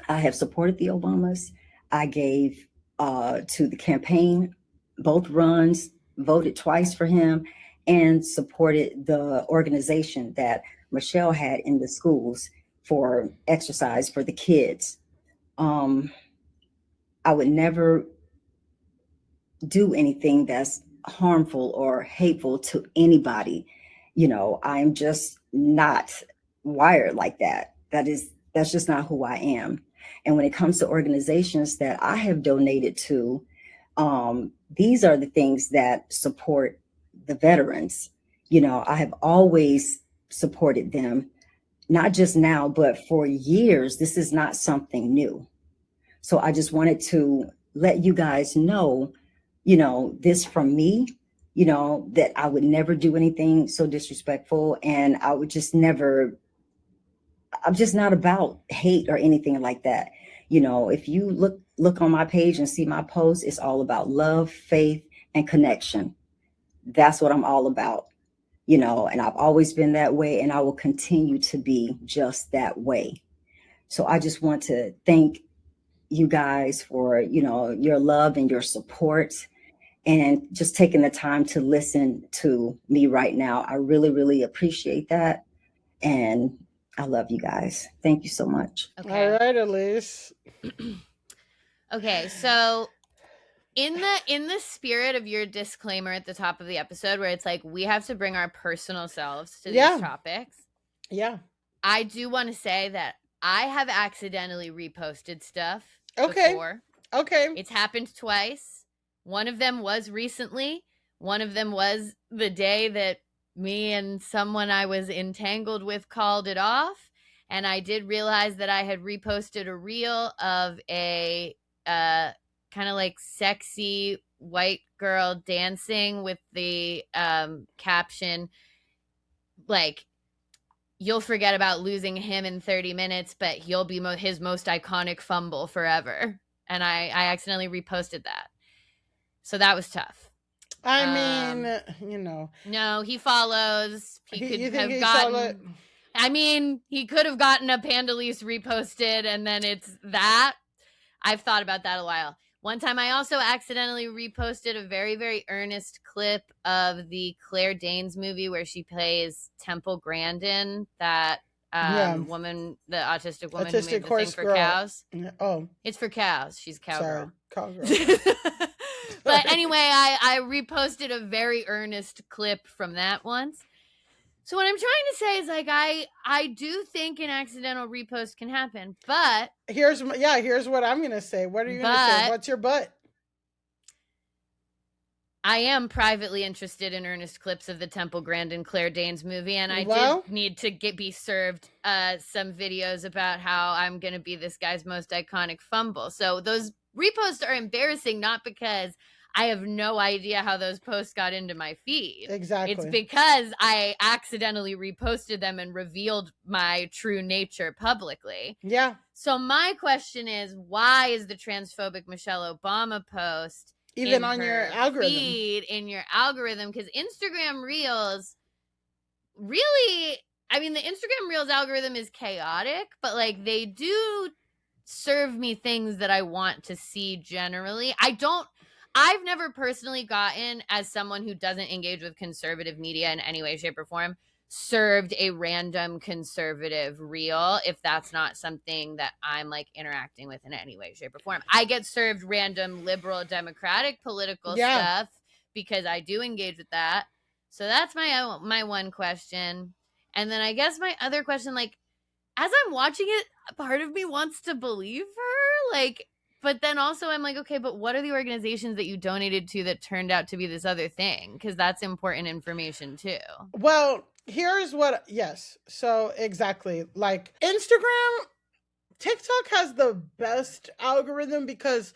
have supported the Obamas. I gave to the campaign, both runs, voted twice for him, and supported the organization that Michelle had in the schools for exercise for the kids. I would never do anything that's harmful or hateful to anybody. I'm just not wired like that. That's just not who I am. And when it comes to organizations that I have donated to, these are the things that support the veterans. I have always supported them, not just now, but for years. This is not something new. So I just wanted to let you guys know, this from me, that I would never do anything so disrespectful. And I would just never, I'm just not about hate or anything like that. If you look on my page and see my posts, it's all about love, faith, and connection. That's what I'm all about, and I've always been that way, and I will continue to be just that way. So I just want to thank you guys for, your love and your support. and just taking the time to listen to me right now. I really, really appreciate that. And I love you guys. Thank you so much. Okay. All right, Elise. Okay, so in the spirit of your disclaimer at the top of the episode, where it's like we have to bring our personal selves to these topics. Yeah. I do want to say that I have accidentally reposted stuff Okay. before. Okay. It's happened twice. One of them was recently. One of them was the day that me and someone I was entangled with called it off. And I did realize that I had reposted a reel of a kind of like sexy white girl dancing with the caption, like, you'll forget about losing him in 30 minutes, but he'll be his most iconic fumble forever. And I accidentally reposted that. So that was tough. I mean, you know. No, he follows. He could have he gotten... I mean, he could have gotten a Pandalise reposted, and then it's that. I've thought about that a while. One time I also accidentally reposted a very, very earnest clip of the Claire Danes movie where she plays Temple Grandin, that woman, the autistic woman who made the thing for cows. Oh. It's for cows. She's cowgirl. Cowgirl. But anyway, I reposted a very earnest clip from that once. So what I'm trying to say is, like, I do think an accidental repost can happen, but here's what I'm gonna say. What are you gonna say? What's your but? I am privately interested in earnest clips of the Temple Grandin Claire Danes movie, and I did need to be served some videos about how I'm gonna be this guy's most iconic fumble. So those reposts are embarrassing, not because I have no idea how those posts got into my feed. Exactly. It's because I accidentally reposted them and revealed my true nature publicly. Yeah. So my question is, why is the transphobic Michelle Obama post even on your algorithm feed, in your algorithm? Because Instagram Reels really, I mean, the Instagram Reels algorithm is chaotic, but like they do serve me things that I want to see generally. I've never personally gotten, as someone who doesn't engage with conservative media in any way, shape, or form, served a random conservative reel if that's not something that I'm like interacting with in any way, shape, or form. I get served random liberal, democratic political stuff because I do engage with that. So that's my one question. And then I guess my other question, like, as I'm watching it, part of me wants to believe her, like, but then also I'm like, okay, but what are the organizations that you donated to that turned out to be this other thing? Because that's important information too. Well, here's what, yes. So exactly, like Instagram, TikTok has the best algorithm because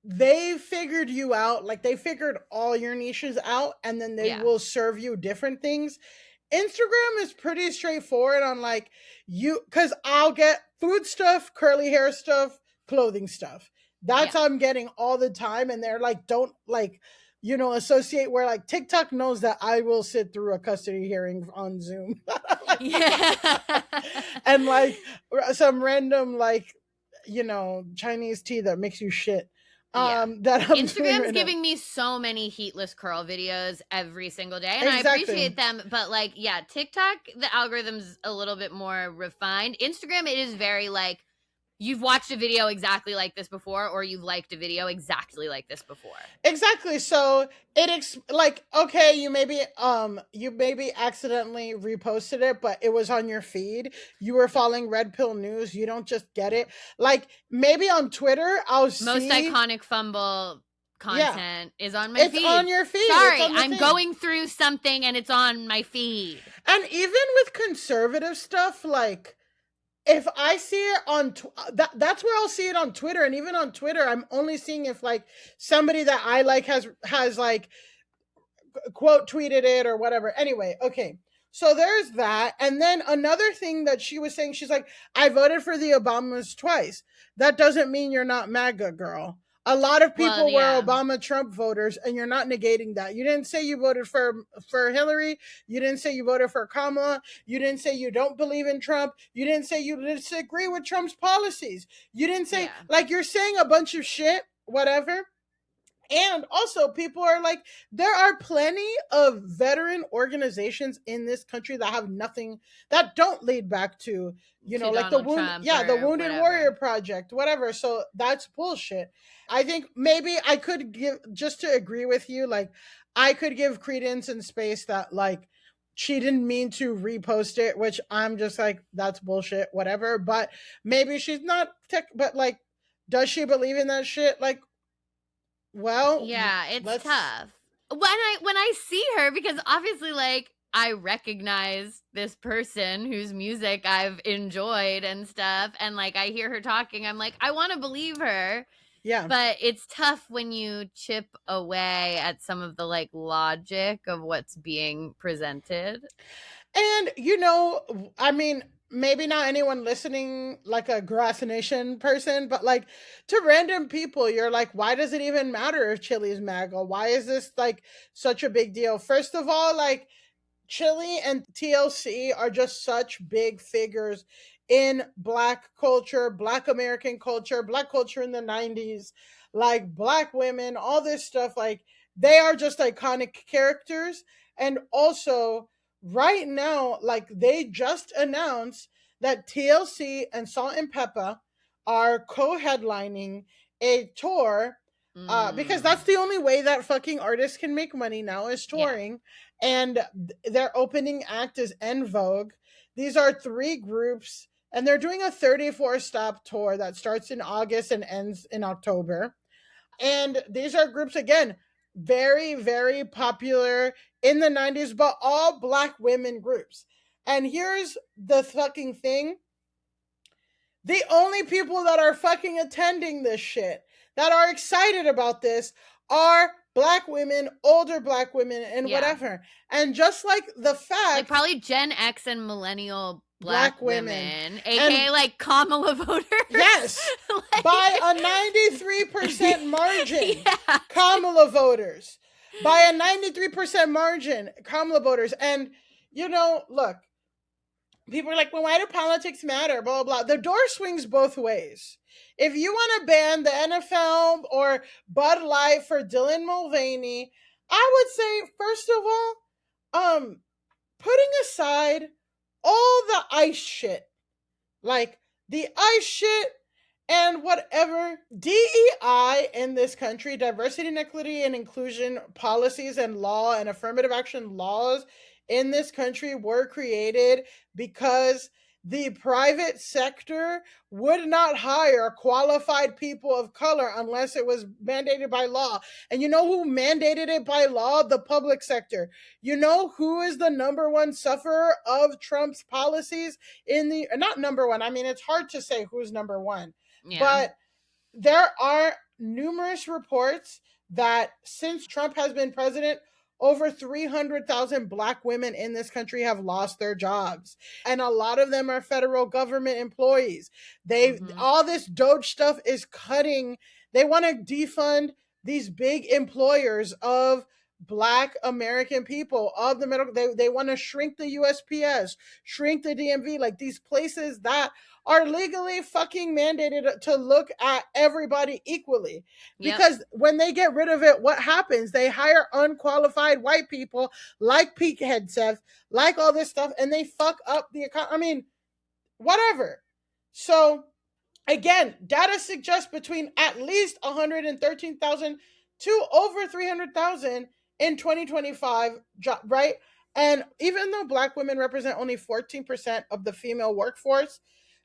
they figured you out. Like they figured all your niches out and then they will serve you different things. Instagram is pretty straightforward on like because I'll get food stuff, curly hair stuff, clothing stuff. That's how I'm getting all the time. And they're like, don't like, you know, associate where like TikTok knows that I will sit through a custody hearing on Zoom. And like some random, like, you know, Chinese tea that makes you shit. That I'm Instagram's giving me so many heatless curl videos every single day, and I appreciate them. But like, TikTok, the algorithm's a little bit more refined. Instagram, it is very like, you've watched a video exactly like this before, or you've liked a video exactly like this before. Exactly. So like, okay, you maybe accidentally reposted it, but it was on your feed. You were following Red Pill News. You don't just get it. Like maybe on Twitter, most iconic fumble content is on my feed. It's on your feed. Sorry, I'm going through something and it's on my feed. And even with conservative stuff, like, if I see it on that's where I'll see it on Twitter, and even on Twitter, I'm only seeing if like somebody that I like has like quote tweeted it or whatever. Anyway, okay, so there's that, and then another thing that she was saying, she's like, I voted for the Obamas twice. That doesn't mean you're not MAGA, girl. A lot of people were Obama Trump voters, and you're not negating that. You didn't say you voted for Hillary. You didn't say you voted for Kamala. You didn't say you don't believe in Trump. You didn't say you disagree with Trump's policies. You didn't say, like, you're saying a bunch of shit, whatever. And also, people are like, there are plenty of veteran organizations in this country that have nothing, that don't lead back to, like Donald Trump the or Wounded whatever. Warrior Project, whatever. So that's bullshit. I think maybe I could give, just to agree with you, like, I could give credence and space that, like, she didn't mean to repost it, which I'm just like, that's bullshit, whatever. But maybe she's not but like, does she believe in that shit? Like, well, yeah, it's tough. When I see her, because obviously, like, I recognize this person whose music I've enjoyed and stuff, and like I hear her talking, I'm like, I want to believe her. Yeah. But it's tough when you chip away at some of the like logic of what's being presented. And I mean, maybe not anyone listening like a Grass Nation person, but like to random people, you're like, why does it even matter if Chilli's MAGA? Why is this like such a big deal? First of all, like, Chilli and TLC are just such big figures in Black culture, Black American culture, Black culture in the 90s, like Black women, all this stuff. Like, they are just iconic characters. And also, right now, like, they just announced that TLC and Salt and Pepper are co-headlining a tour, because that's the only way that fucking artists can make money now, is touring. And their opening act is En Vogue. These are 3 groups, and they're doing a 34-stop tour that starts in August and ends in October. And these are groups, again, very, very popular in the 90s, but all Black women groups. And here's the fucking thing. The only people that are fucking attending this shit, that are excited about this, are Black women, older Black women, and whatever. And just like the fact, like probably Gen X and millennial Black women, aka and, like Kamala voters. Yes, like, by a 93% margin, Kamala voters. By a 93% margin, Kamala voters. And look, people are like, well, why do politics matter? Blah, blah, blah. The door swings both ways. If you want to ban the NFL or Bud Light for Dylan Mulvaney, I would say, first of all, putting aside all the ICE shit, like the ICE shit and whatever, DEI in this country, diversity and equity and inclusion policies and law and affirmative action laws in this country were created because the private sector would not hire qualified people of color unless it was mandated by law. And you know who mandated it by law? The public sector. You know who is the number one sufferer of Trump's policies not number one. I mean, it's hard to say who's number one, but there are numerous reports that since Trump has been president, over 300,000 Black women in this country have lost their jobs. And a lot of them are federal government employees. All this Doge stuff is cutting. They want to defund these big employers of Black American people, of the middle. They want to shrink the USPS, shrink the DMV, like these places that are legally fucking mandated to look at everybody equally. Because when they get rid of it, what happens? They hire unqualified white people like Pete Hegseth, like all this stuff, and they fuck up the economy. I mean, whatever. So, again, data suggests between at least 113,000 to over 300,000 in 2025, right? And even though Black women represent only 14% of the female workforce,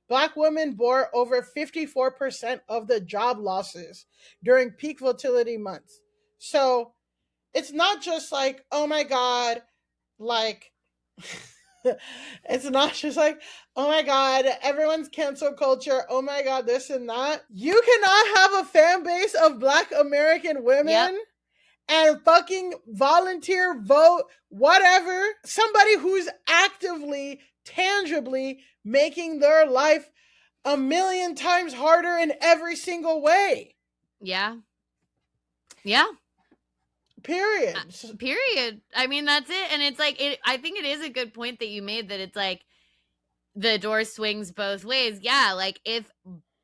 Black women bore over 54% of the job losses during peak volatility months. So it's not just like, oh my God, like, it's not just like, oh my God, everyone's cancel culture. Oh my God, this and that. You cannot have a fan base of Black American women and fucking volunteer, vote, whatever. Somebody who's actively, tangibly making their life a million times harder in every single way. Yeah. Period. Period. I mean, that's it. And it's like, I think it is a good point that you made, that it's like the door swings both ways. Yeah. Like if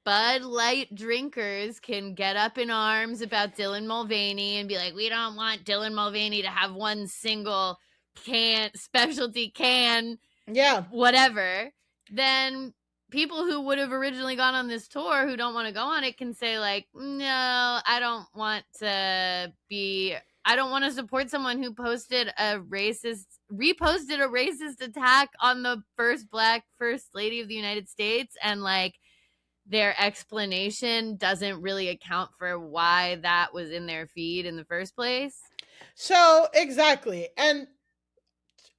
Bud Light drinkers can get up in arms about Dylan Mulvaney and be like, we don't want Dylan Mulvaney to have one single specialty can, whatever, then people who would have originally gone on this tour who don't want to go on it can say like, no, I don't want to support someone who reposted a racist attack on the first Black First Lady of the United States, and like their explanation doesn't really account for why that was in their feed in the first place. So exactly. And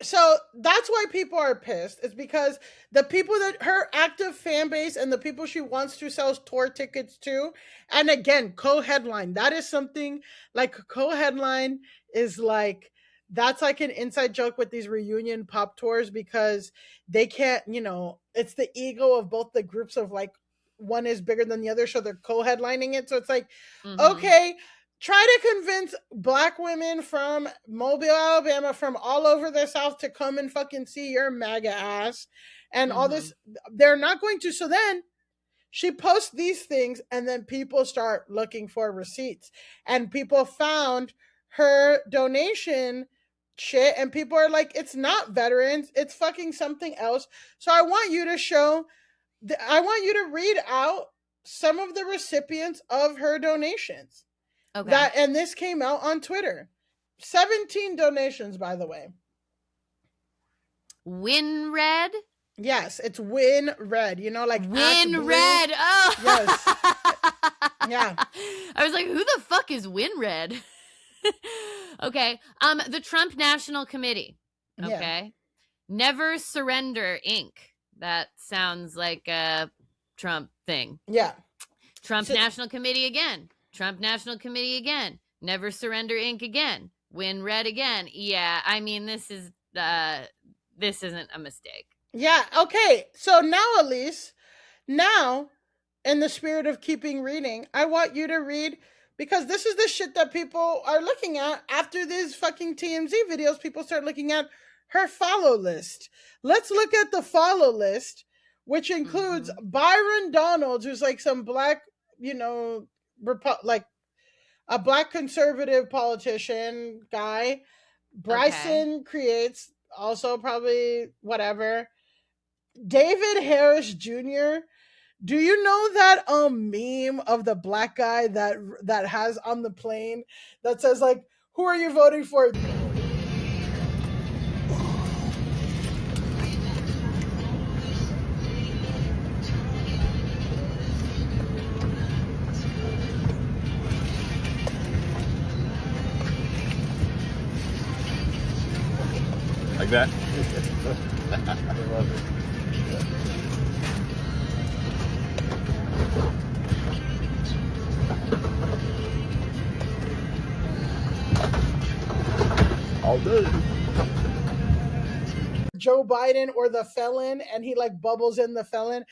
so that's why people are pissed. It's because the people that her active fan base and the people she wants to sell tour tickets to, and again, co-headline, that is something like co-headline is like, that's like an inside joke with these reunion pop tours, because they can't, it's the ego of both the groups of like, one is bigger than the other, so they're co-headlining it. So it's like, okay, try to convince Black women from Mobile, Alabama, from all over the South to come and fucking see your MAGA ass and all this. They're not going to. So then she posts these things, and then people start looking for receipts, and people found her donation shit, and people are like, it's not veterans, it's fucking something else. So I want you to read out some of the recipients of her donations. Okay. And this came out on Twitter. 17 donations, by the way. Win Red? Yes, it's Win Red. Like Win Red. Oh. Yes. Yeah. I was like, who the fuck is Win Red? Okay. The Trump National Committee. Okay. Yeah. Never Surrender Inc. That sounds like a Trump thing. Yeah. Trump National Committee again. Trump National Committee again. Never Surrender Inc. again. Win Red again. Yeah, I mean, this isn't a mistake. Yeah, okay. So now, Elise, in the spirit of keeping reading, I want you to read, because this is the shit that people are looking at after these fucking TMZ videos. People start looking at her follow list. Let's look at the follow list, which includes Byron Donalds, who's like some Black, like a Black conservative politician guy. Bryson Creates, also probably whatever. David Harris Jr. Do you know that meme of the Black guy that has on the plane that says like, who are you voting for? Like that? I love it. All day. Joe Biden or the felon, and he like bubbles in the felon.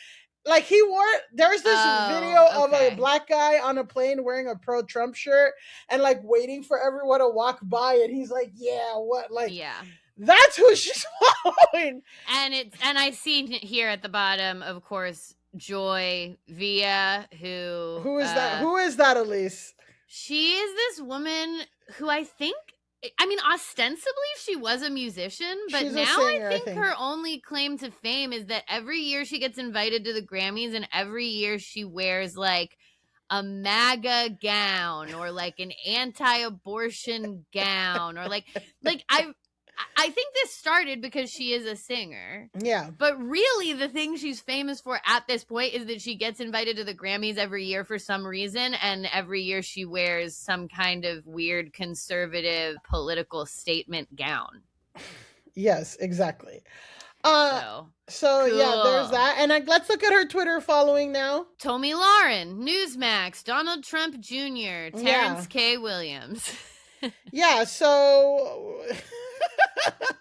Like there's this video of a Black guy on a plane wearing a pro-Trump shirt and like waiting for everyone to walk by, and he's like, yeah, what? Like, yeah. That's who she's following. And I see here at the bottom, of course, Joy Villa, who is that? Who is that, Elise? She is this woman who ostensibly she was a musician, but now singer, I think her only claim to fame is that every year she gets invited to the Grammys, and every year she wears like a MAGA gown or like an anti-abortion gown, or like I think this started because she is a singer. Yeah. But really the thing she's famous for at this point is that she gets invited to the Grammys every year for some reason, and every year she wears some kind of weird conservative political statement gown. Yes, exactly. So cool. Yeah, there's that. And let's look at her Twitter following now. Tomi Lahren, Newsmax, Donald Trump Jr., Terrence K. Williams. Yeah, so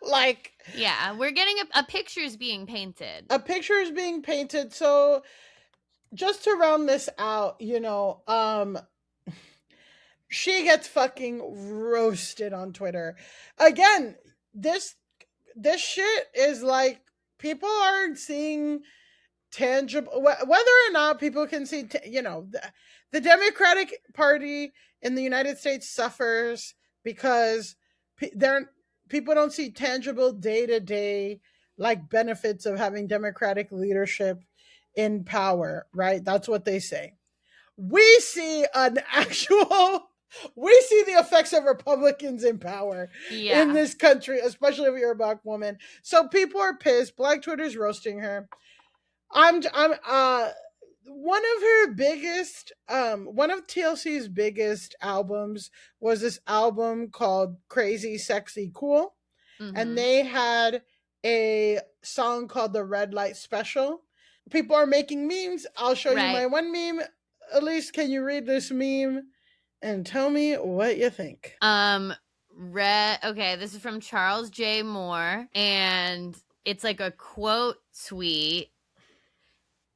like, yeah, we're getting a picture's being painted. A picture is being painted. So just to round this out, she gets fucking roasted on Twitter. Again, this shit is like, people are seeing tangible, whether or not people can see, the Democratic Party in the United States suffers because people don't see tangible day-to-day like benefits of having Democratic leadership in power, right? That's what they say. We see we see the effects of Republicans in power in this country, especially if you're a Black woman. So people are pissed. Black Twitter's roasting her. One of TLC's biggest albums was this album called Crazy Sexy Cool. Mm-hmm. And they had a song called The Red Light Special. People are making memes. I'll show you my one meme. Elise, can you read this meme and tell me what you think? Okay, this is from Charles J. Moore, and it's like a quote tweet.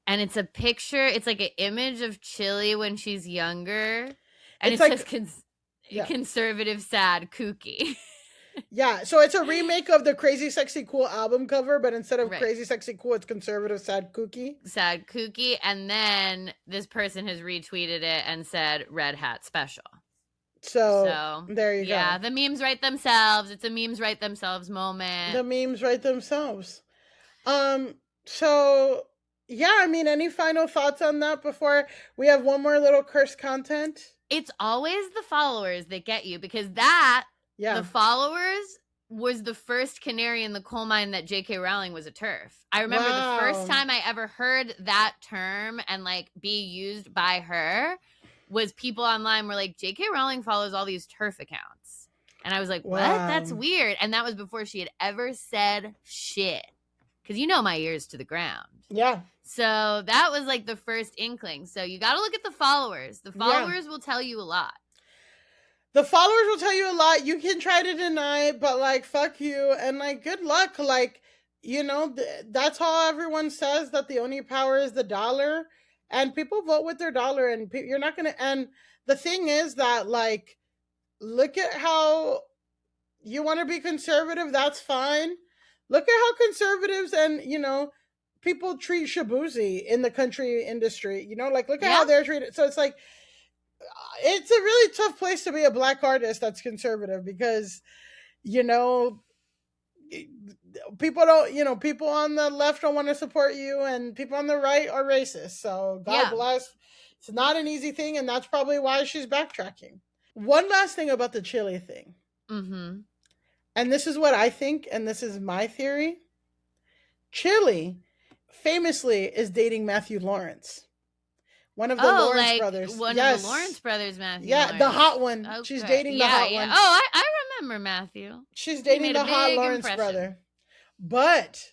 And it's a picture, it's like an image of Chilli when she's younger. And it says conservative, sad, kooky. Yeah, so it's a remake of the Crazy Sexy Cool album cover, but instead of Crazy Sexy Cool, it's conservative, sad, kooky. Sad, kooky. And then this person has retweeted it and said, Red Hat Special. So there you go. Yeah, the memes write themselves. It's a memes write themselves moment. The memes write themselves. So... yeah, I mean, any final thoughts on that before we have one more little curse content? It's always the followers that get you, because the followers was the first canary in the coal mine that J.K. Rowling was a TERF. I remember the first time I ever heard that term and like be used by her was people online were like, J.K. Rowling follows all these TERF accounts. And I was like, what? That's weird. And that was before she had ever said shit. Because my ears to the ground. Yeah. So that was like the first inkling. So you got to look at the followers. The followers will tell you a lot. The followers will tell you a lot. You can try to deny it, but like, fuck you. And like, good luck. Like, that's how everyone says that the only power is the dollar. And people vote with their dollar. And you're not going to. And the thing is that, like, look at how you want to be conservative. That's fine. Look at how conservatives and, people treat Shabuzi in the country industry, like, look at how they're treated. So it's like, it's a really tough place to be a Black artist that's conservative because, people don't, people on the left don't want to support you and people on the right are racist. So God bless. It's not an easy thing. And that's probably why she's backtracking. One last thing about the Chilli thing. Mm-hmm. And this is what I think, and this is my theory. Chilli famously is dating Matthew Lawrence. One of the Lawrence brothers. One of the Lawrence brothers, Matthew. Yeah, Lawrence. The hot one. Okay. She's dating the hot one. Oh, I remember Matthew. She's dating the hot Lawrence brother. But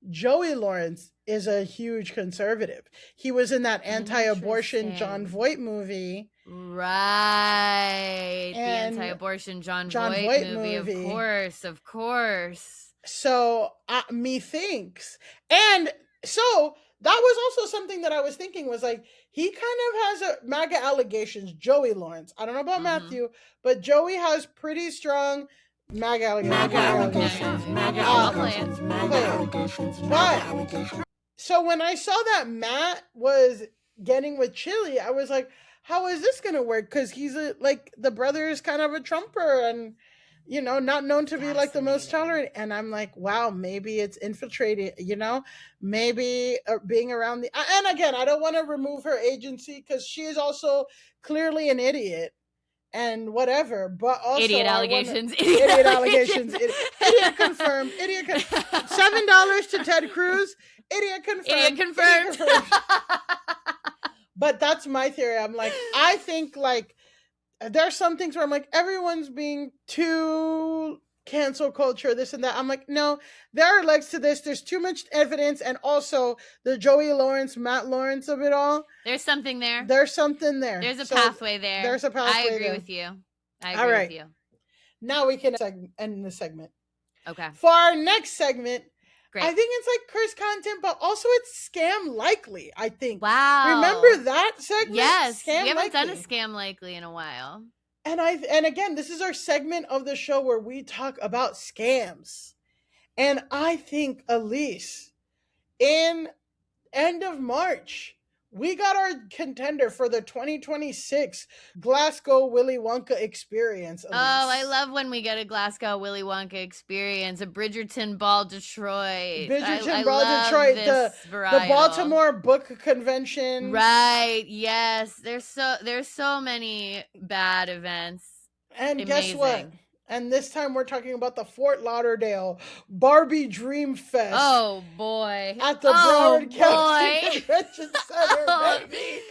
Joey Lawrence is a huge conservative. He was in that anti-abortion John Voight movie. Right. And the anti-abortion John Voight movie. Of course. So, methinks. And so, that was also something that I was thinking was like, he kind of has a MAGA allegations, Joey Lawrence. I don't know about Matthew, but Joey has pretty strong MAGA allegations. But, so when I saw that Matt was getting with Chilli, I was like, how is this going to work? Because he's the brother is kind of a Trumper and, not known to be like the most tolerant. And I'm like, wow, maybe it's infiltrated, maybe being around and again, I don't want to remove her agency because she is also clearly an idiot and whatever, but also idiot allegations. Idiot confirmed. $7 to Ted Cruz. Idiot confirmed. But that's my theory. I'm like, I think like there's some things where I'm like, everyone's being too cancel culture, this and that. I'm like, no, there are legs to this. There's too much evidence. And also the Joey Lawrence, Matt Lawrence of it all. There's something there. There's something there. There's a pathway there. There's a pathway I agree there. with you. I agree with you. Now we can end the segment. Okay. For our next segment, great. I think it's like curse content, but also it's scam likely, I think. Wow. Remember that segment? Yes. Scam we haven't likely. done a scam likely in a while. And again, this is our segment of the show where we talk about scams. And I think, Elise, in end of March, we got our contender for the 2026 Glasgow Willy Wonka experience. Oh, I love when we get a Glasgow Willy Wonka experience, a Bridgerton Ball Detroit. Bridgerton Ball Detroit, the Baltimore Book Convention. Right, yes. There's so many bad events. And Amazing. Guess what? And this time we're talking about the Fort Lauderdale Barbie Dream Fest. Oh boy. At the Broward County Convention Center, baby.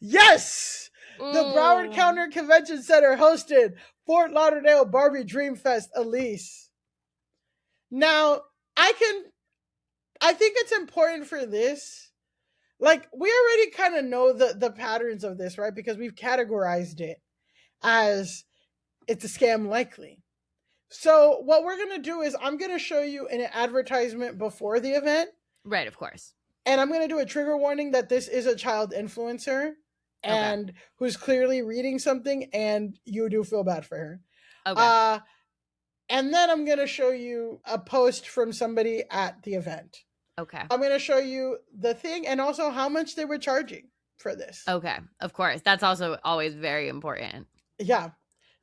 Yes! The Broward County Convention Center hosted Fort Lauderdale Barbie Dream Fest, Elise. Now, I think it's important for this. Like, we already kind of know the patterns of this, right? Because we've categorized it as it's a scam likely. So what we're going to do is I'm going to show you an advertisement before the event. Right, of course. And I'm going to do a trigger warning that this is a child influencer and who's clearly reading something, and you do feel bad for her. Okay. And then I'm going to show you a post from somebody at the event. Okay. I'm going to show you the thing and also how much they were charging for this. Okay, of course. That's also always very important. Yeah.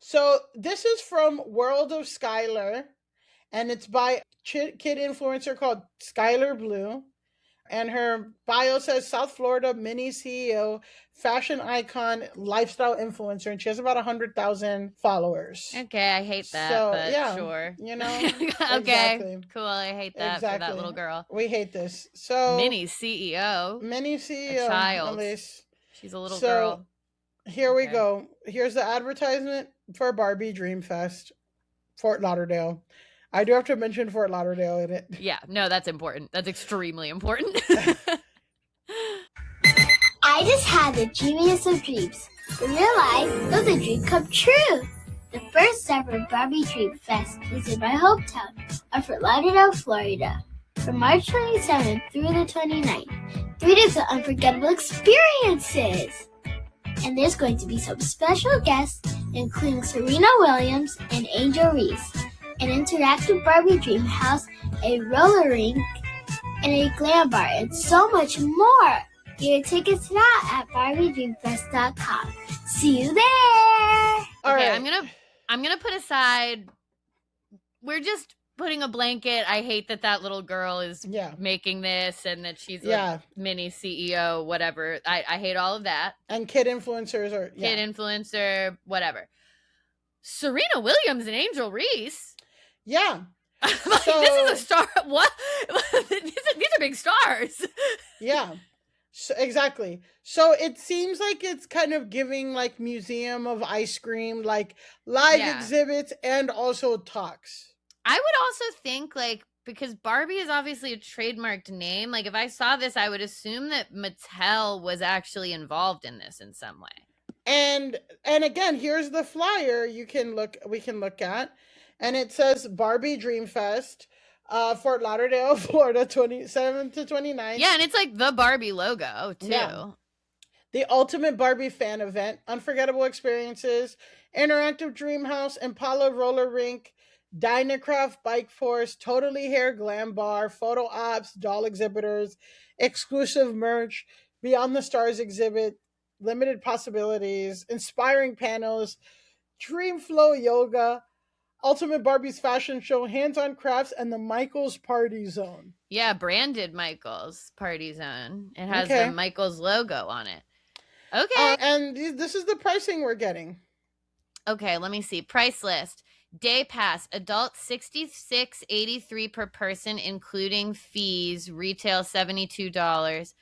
So this is from World of Skylar, and it's by kid influencer called Skylar Blue. And her bio says South Florida mini CEO, fashion icon, lifestyle influencer, and she has about 100,000 followers. Okay, I hate that, but sure. You know? Okay, exactly. Cool, I hate that for that little girl. We hate this. So Mini CEO. Mini CEO. A child. Elise. She's a little girl. Here we go. Here's the advertisement for Barbie Dream Fest, Fort Lauderdale. I do have to mention Fort Lauderdale in it. Yeah, no, that's important. That's extremely important. I just had the dreamiest of dreams. In real life, it was a dream come true. The first ever Barbie Dream Fest is in my hometown of Fort Lauderdale, Florida. From March 27th through the 29th, 3 days of unforgettable experiences. And there's going to be some special guests, including Serena Williams and Angel Reese, an interactive Barbie dream house, a roller rink, and a glam bar, and so much more. Get your tickets now at BarbieDreamFest.com. See you there. All right. I'm gonna put aside. We're just putting a blanket. I hate that little girl is making this and that she's a mini CEO, whatever. I hate all of that. And kid influencers are kid influencer, whatever. Serena Williams and Angel Reese. Yeah. Like, this is a star. What? These are big stars. Yeah. So, exactly. So it seems like it's kind of giving like Museum of Ice Cream, like live exhibits and also talks. I would also think, like, because Barbie is obviously a trademarked name, like if I saw this, I would assume that Mattel was actually involved in this in some way. And again, here's the flyer we can look at. And it says Barbie Dream Fest, Fort Lauderdale, Florida, 27th to 29th. Yeah, and it's like the Barbie logo, too. Yeah. The ultimate Barbie fan event, unforgettable experiences, interactive dream house, Impala roller rink, Dynacraft bike force, Totally Hair glam bar, photo ops, doll exhibitors, exclusive merch, Beyond the Stars exhibit, limited possibilities, inspiring panels, Dream Flow yoga, Ultimate Barbie's fashion show, hands-on crafts, and the Michaels Party Zone. Yeah, branded Michaels Party Zone. It has the Michaels logo on it. Okay. And this is the pricing we're getting. Okay, let me see. Price list. Day pass, adult $66.83 per person, including fees. Retail $72.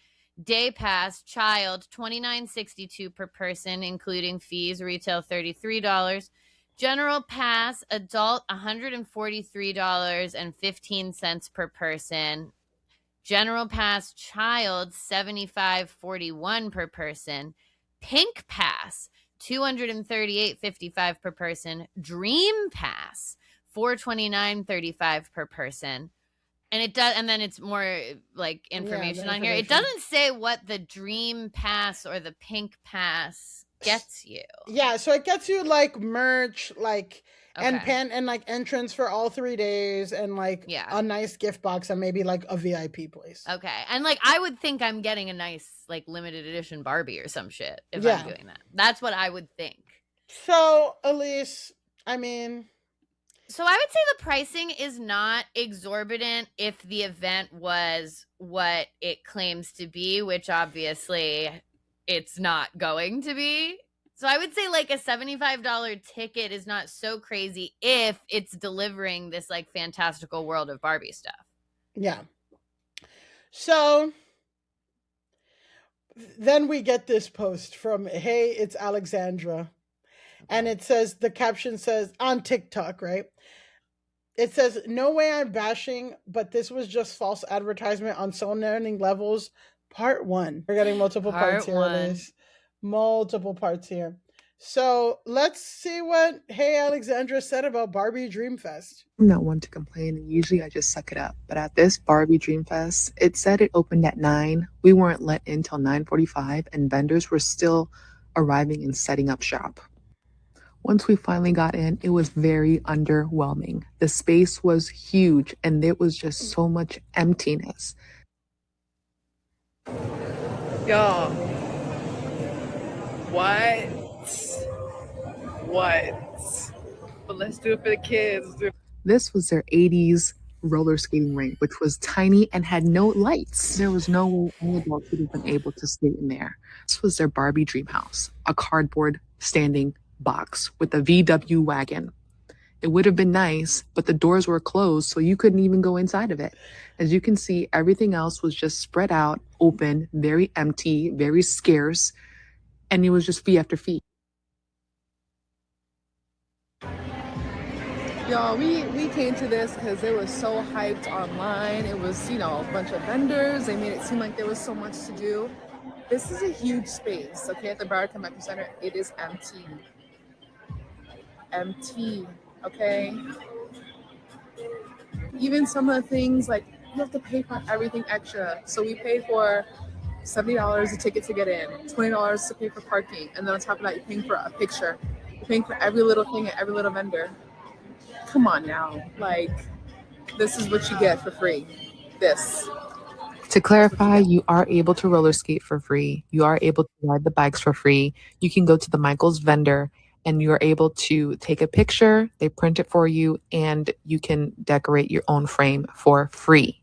Day pass, child $29.62 per person, including fees. Retail $33. General pass, adult $143.15 per person. General pass, child $75.41 per person. Pink pass, $238.55 per person. Dream pass, $429.35 per person. And it does, and then it's more like information on here. It doesn't say what the dream pass or the pink pass gets you? Yeah, so it gets you like merch, like and Okay. pen and like entrance for all 3 days and like Yeah. a nice gift box and maybe like a VIP place. Okay. And like I would think I'm getting a nice like limited edition Barbie or some shit if Yeah. I'm doing that. That's what I would think. So, Elise, I mean, So I would say the pricing is not exorbitant if the event was what it claims to be, which obviously it's not going to be. So I would say like a $75 ticket is not so crazy if it's delivering this like fantastical world of Barbie stuff. yeah. So then we get this post from Hey, it's Alexandra. And it says, the caption says on TikTok, right? It says, no way I'm bashing, but this was just false advertisement on so many levels. Part 1. We're getting multiple parts here, Elise. Multiple parts here. So let's see what Hey Alexandra said about Barbie Dreamfest. I'm not one to complain, and usually I just suck it up. But at this Barbie Dreamfest, it said it opened at 9. We weren't let in till 9:45, and vendors were still arriving and setting up shop. Once we finally got in, it was very underwhelming. The space was huge, and there was just so much emptiness. Y'all, what? But let's do it for the kids. This was their 80s roller skating rink, which was tiny and had no lights. There was no way any adults would have been able to skate in there. This was their Barbie dream house, a cardboard standing box with a VW wagon. It would have been nice, but the doors were closed, so you couldn't even go inside of it. As you can see, everything else was just spread out, open, very empty, very scarce, and it was just fee after fee. Y'all, we came to this because it was so hyped online. It was, a bunch of vendors. They made it seem like there was so much to do. This is a huge space, okay, at the Broward Convention Center. It is empty. Empty, okay? Even some of the things, like, you have to pay for everything extra. So we pay for $70 a ticket to get in, $20 to pay for parking, and then on top of that, you're paying for a picture. You're paying for every little thing at every little vendor. Come on now, like, this is what you get for free. This. To clarify, you are able to roller skate for free. You are able to ride the bikes for free. You can go to the Michaels vendor and you are able to take a picture. They print it for you and you can decorate your own frame for free.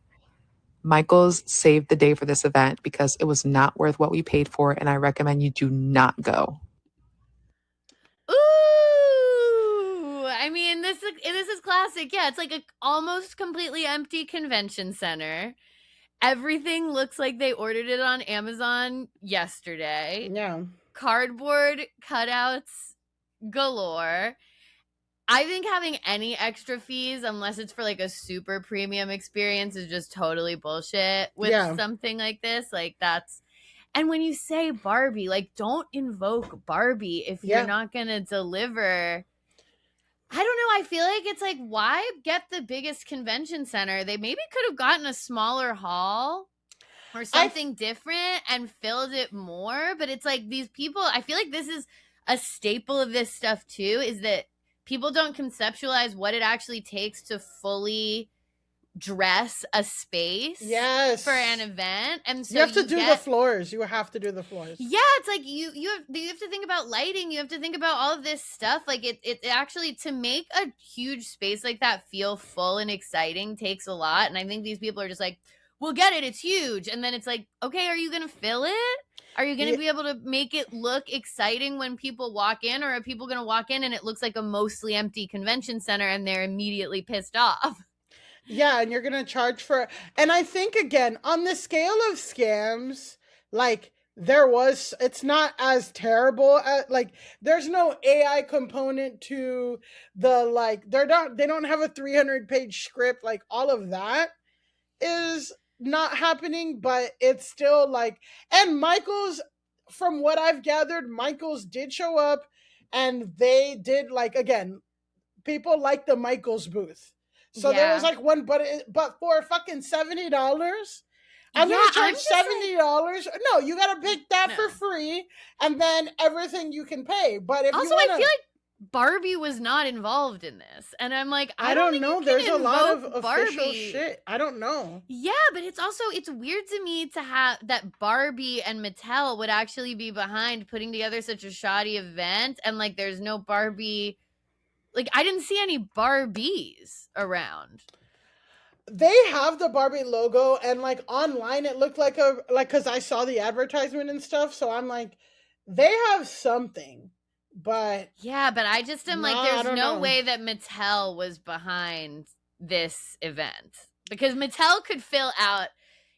Michaels saved the day for this event because it was not worth what we paid for, and I recommend you do not go. I mean, this is classic. Yeah, it's like a almost completely empty convention center. Everything looks like they ordered it on Amazon yesterday. Yeah. Cardboard cutouts galore. I think having any extra fees, unless it's for like a super premium experience, is just totally bullshit with something like this. Like that's, and when you say Barbie, like don't invoke Barbie if you're not gonna deliver. I don't know. I feel like it's like, why get the biggest convention center? They maybe could have gotten a smaller hall or something different and filled it more. But it's like these people, I feel like this is a staple of this stuff too, is that people don't conceptualize what it actually takes to fully dress a space for an event. And so you have to do the floors. You have to do the floors. Yeah, it's like you have to think about lighting. You have to think about all of this stuff. Like it actually, to make a huge space like that feel full and exciting takes a lot. And I think these people are just like, we'll get it. It's huge. And then it's like, okay, are you going to fill it? Are you going to be able to make it look exciting when people walk in? Or are people going to walk in and it looks like a mostly empty convention center and they're immediately pissed off? Yeah, and you're going to charge for, and I think again, on the scale of scams, like it's not as terrible as, like, there's no AI component to the, like, they don't have a 300-page script, like all of that is not happening, but it's still like, and Michaels, from what I've gathered, Michaels did show up and they did, like, again, people like the Michaels booth. So there was like one, but for fucking $70, I'm Yeah, gonna charge I'm just like- $70. No, you gotta pick that No. for free, and then everything you can pay. But if Also, you wanna, I feel like Barbie was not involved in this, and I'm like, I don't think know. you There's can a lot of invoke official Barbie. shit. I don't know. Yeah, but it's weird to me to have that Barbie and Mattel would actually be behind putting together such a shoddy event, and like there's no Barbie. Like I didn't see any Barbies around. They have the Barbie logo, and like online it looked like because I saw the advertisement and stuff, so I'm like, they have something, but Yeah, but I just am Nah, I like, there's don't no know. way that Mattel was behind this event because Mattel could fill out.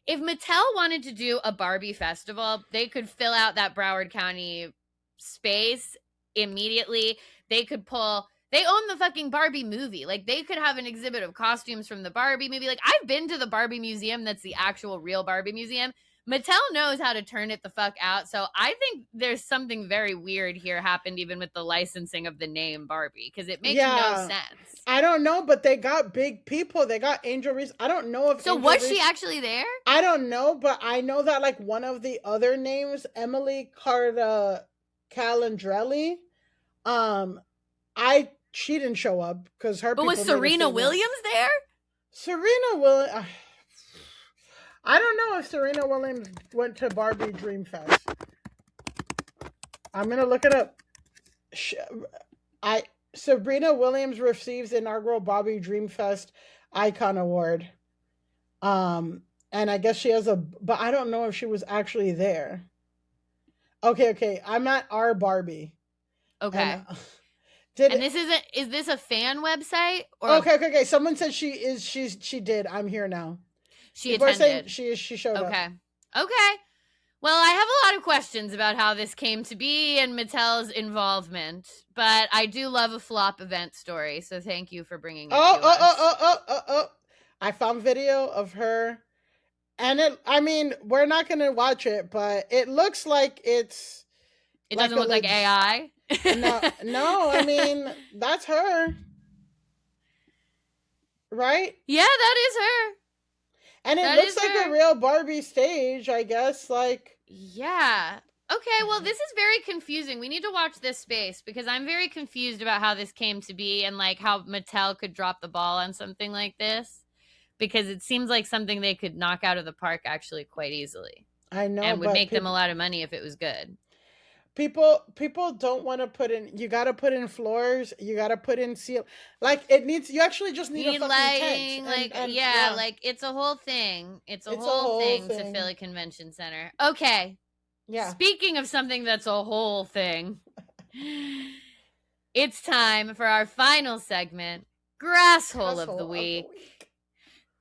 If Mattel wanted to do a Barbie festival, they could fill out that Broward County space immediately. They could pull. They own the fucking Barbie movie. Like, they could have an exhibit of costumes from the Barbie movie. Like, I've been to the Barbie museum. That's the actual real Barbie museum. Mattel knows how to turn it the fuck out. So I think there's something very weird here happened even with the licensing of the name Barbie because it makes no Yeah. sense. I don't know. But they got big people. They got Angel Reese. I don't know if So Angel was she Reese- actually there? I don't know, but I know that like one of the other names, Emily Carta Calandrelli, she didn't show up because her. But was people made a Serena statement. Williams there? Serena Williams. I don't know if Serena Williams went to Barbie Dream Fest. I'm gonna look it up. Serena Williams receives inaugural Barbie Dream Fest Icon Award. And I guess she has but I don't know if she was actually there. Okay. I'm at our Barbie. Okay. And, Is this a fan website? Or Okay. Someone said she did. I'm here now. she People are saying attended? she showed up. Okay. Well, I have a lot of questions about how this came to be and Mattel's involvement, but I do love a flop event story, so thank you for bringing it to us. I found video of her, and we're not gonna watch it, but it looks like It doesn't look like AI. No, I mean that's her, right? Yeah, that is her. And it That looks is like her. a real Barbie stage, I guess. Like, Yeah. Okay, well, this is very confusing. We need to watch this space because I'm very confused about how this came to be and like how Mattel could drop the ball on something like this because it seems like something they could knock out of the park actually quite easily. I know, And would but make them a lot of money if it was good. people don't want to put in. You got to put in floors. You got to put in seal. Like it needs. You actually just need a fucking lighting, tent. like it's a whole thing. It's a whole thing to fill a convention center. Okay. Yeah. Speaking of something that's a whole thing, it's time for our final segment, Grasshole of the Week.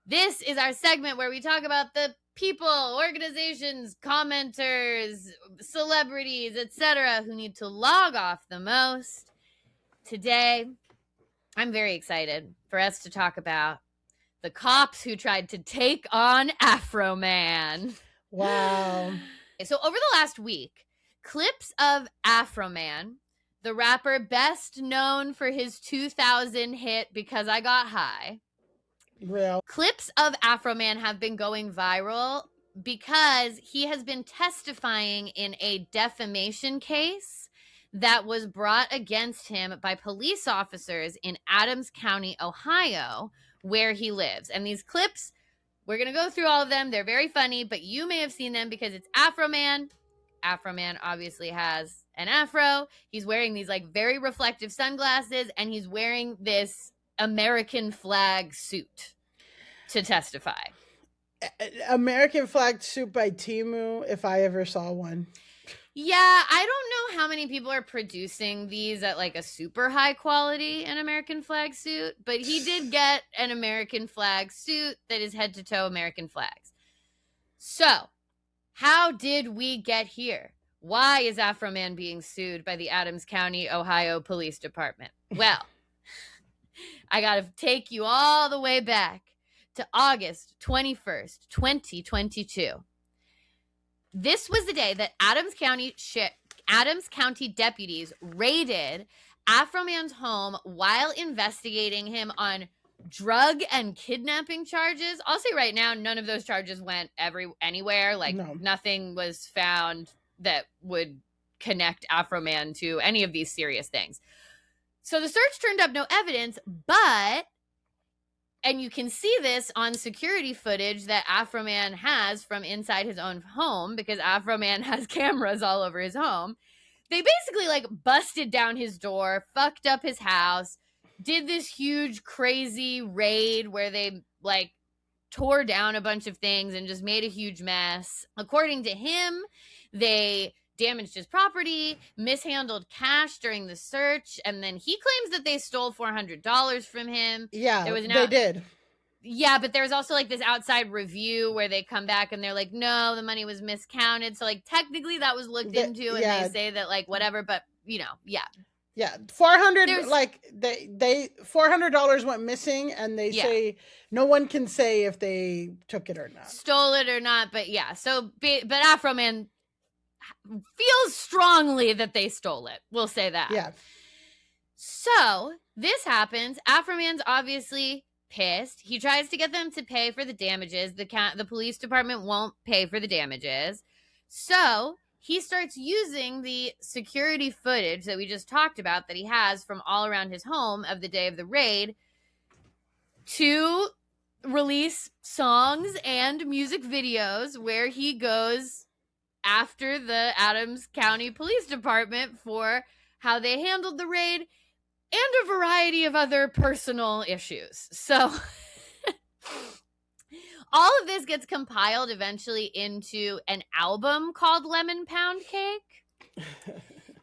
This is our segment where we talk about the people, organizations, commenters, celebrities, etc., who need to log off the most. Today, I'm very excited for us to talk about the cops who tried to take on Afroman. Wow. So over the last week, clips of Afroman, the rapper best known for his 2000 hit Because I Got High, Real. clips of Afroman have been going viral because he has been testifying in a defamation case that was brought against him by police officers in Adams County, Ohio, where he lives. And these clips, we're going to go through all of them. They're very funny, but you may have seen them because it's Afroman. Afroman obviously has an afro. He's wearing these like very reflective sunglasses, and he's wearing this American flag suit to testify. American flag suit by Temu, if I ever saw one. Yeah, I don't know how many people are producing these at like a super high quality an American flag suit, but he did get an American flag suit that is head to toe American flags. So, how did we get here? Why is Afroman being sued by the Adams County, Ohio Police Department? Well, I got to take you all the way back to August 21st, 2022. This was the day that Adams County deputies raided Afroman's home while investigating him on drug and kidnapping charges. I'll say right now, none of those charges went anywhere. Like nothing was found that would connect Afroman to any of these serious things. So the search turned up no evidence, but, and you can see this on security footage that Afroman has from inside his own home, because Afroman has cameras all over his home. They basically like busted down his door, fucked up his house, did this huge crazy raid where they like tore down a bunch of things and just made a huge mess. According to him, they damaged his property, mishandled cash during the search, and then he claims that they stole $400 from him. Yeah, they did. Yeah, but there's also like this outside review where they come back and they're like, no, the money was miscounted. So like technically that was looked into, and they say that like whatever, but you know, yeah. Yeah, $400 like they $400 went missing, and they say no one can say if they took it or not, stole it or not. But yeah, so but Afroman feels strongly that they stole it. We'll say that. Yeah. So this happens. Afroman's obviously pissed. He tries to get them to pay for the damages. The police department won't pay for the damages. So he starts using the security footage that we just talked about that he has from all around his home of the day of the raid to release songs and music videos where he goes after the Adams County Police Department for how they handled the raid and a variety of other personal issues. So all of this gets compiled eventually into an album called Lemon Pound Cake.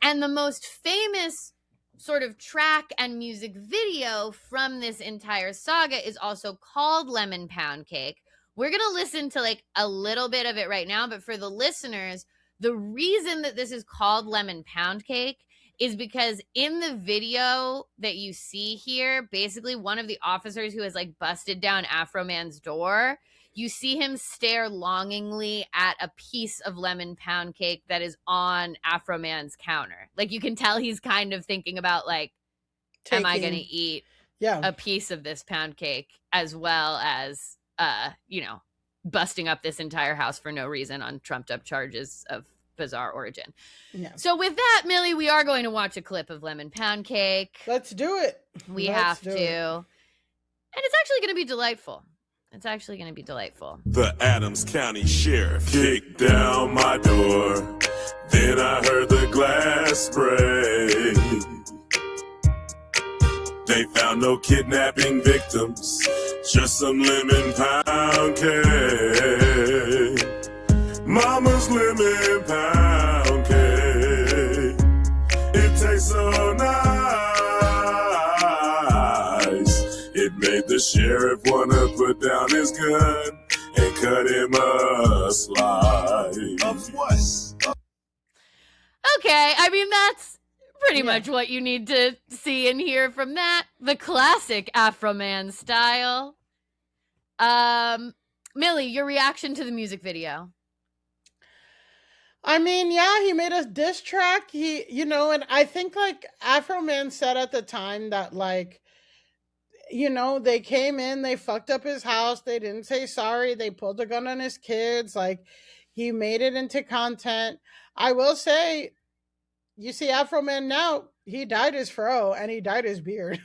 And the most famous sort of track and music video from this entire saga is also called Lemon Pound Cake. We're going to listen to like a little bit of it right now, but for the listeners, the reason that this is called Lemon Pound Cake is because in the video that you see here, basically one of the officers who has like busted down Afroman's door, you see him stare longingly at a piece of lemon pound cake that is on Afroman's counter. Like you can tell he's kind of thinking about like, am I going to eat a piece of this pound cake as well as, you know, busting up this entire house for no reason on trumped up charges of bizarre origin. Yeah. So with that, Millie, we are going to watch a clip of Lemon Pound Cake. Let's do it. We have to. And it's actually going to be delightful. It's actually going to be delightful. The Adams County Sheriff kicked down my door. Then I heard the glass break. They found no kidnapping victims, just some lemon pound cake. Mama's lemon pound cake. It tastes so nice. It made the sheriff wanna put down his gun and cut him a slice. Of what? Okay, I mean, that's pretty much what you need to see and hear from that. The classic Afroman style. Millie, your reaction to the music video? I mean, yeah, he made a diss track. He, you know, and I think like Afroman said at the time that like, you know, they came in, they fucked up his house, they didn't say sorry, they pulled a gun on his kids, like he made it into content. I will say, you see Afroman now, he dyed his fro and he dyed his beard.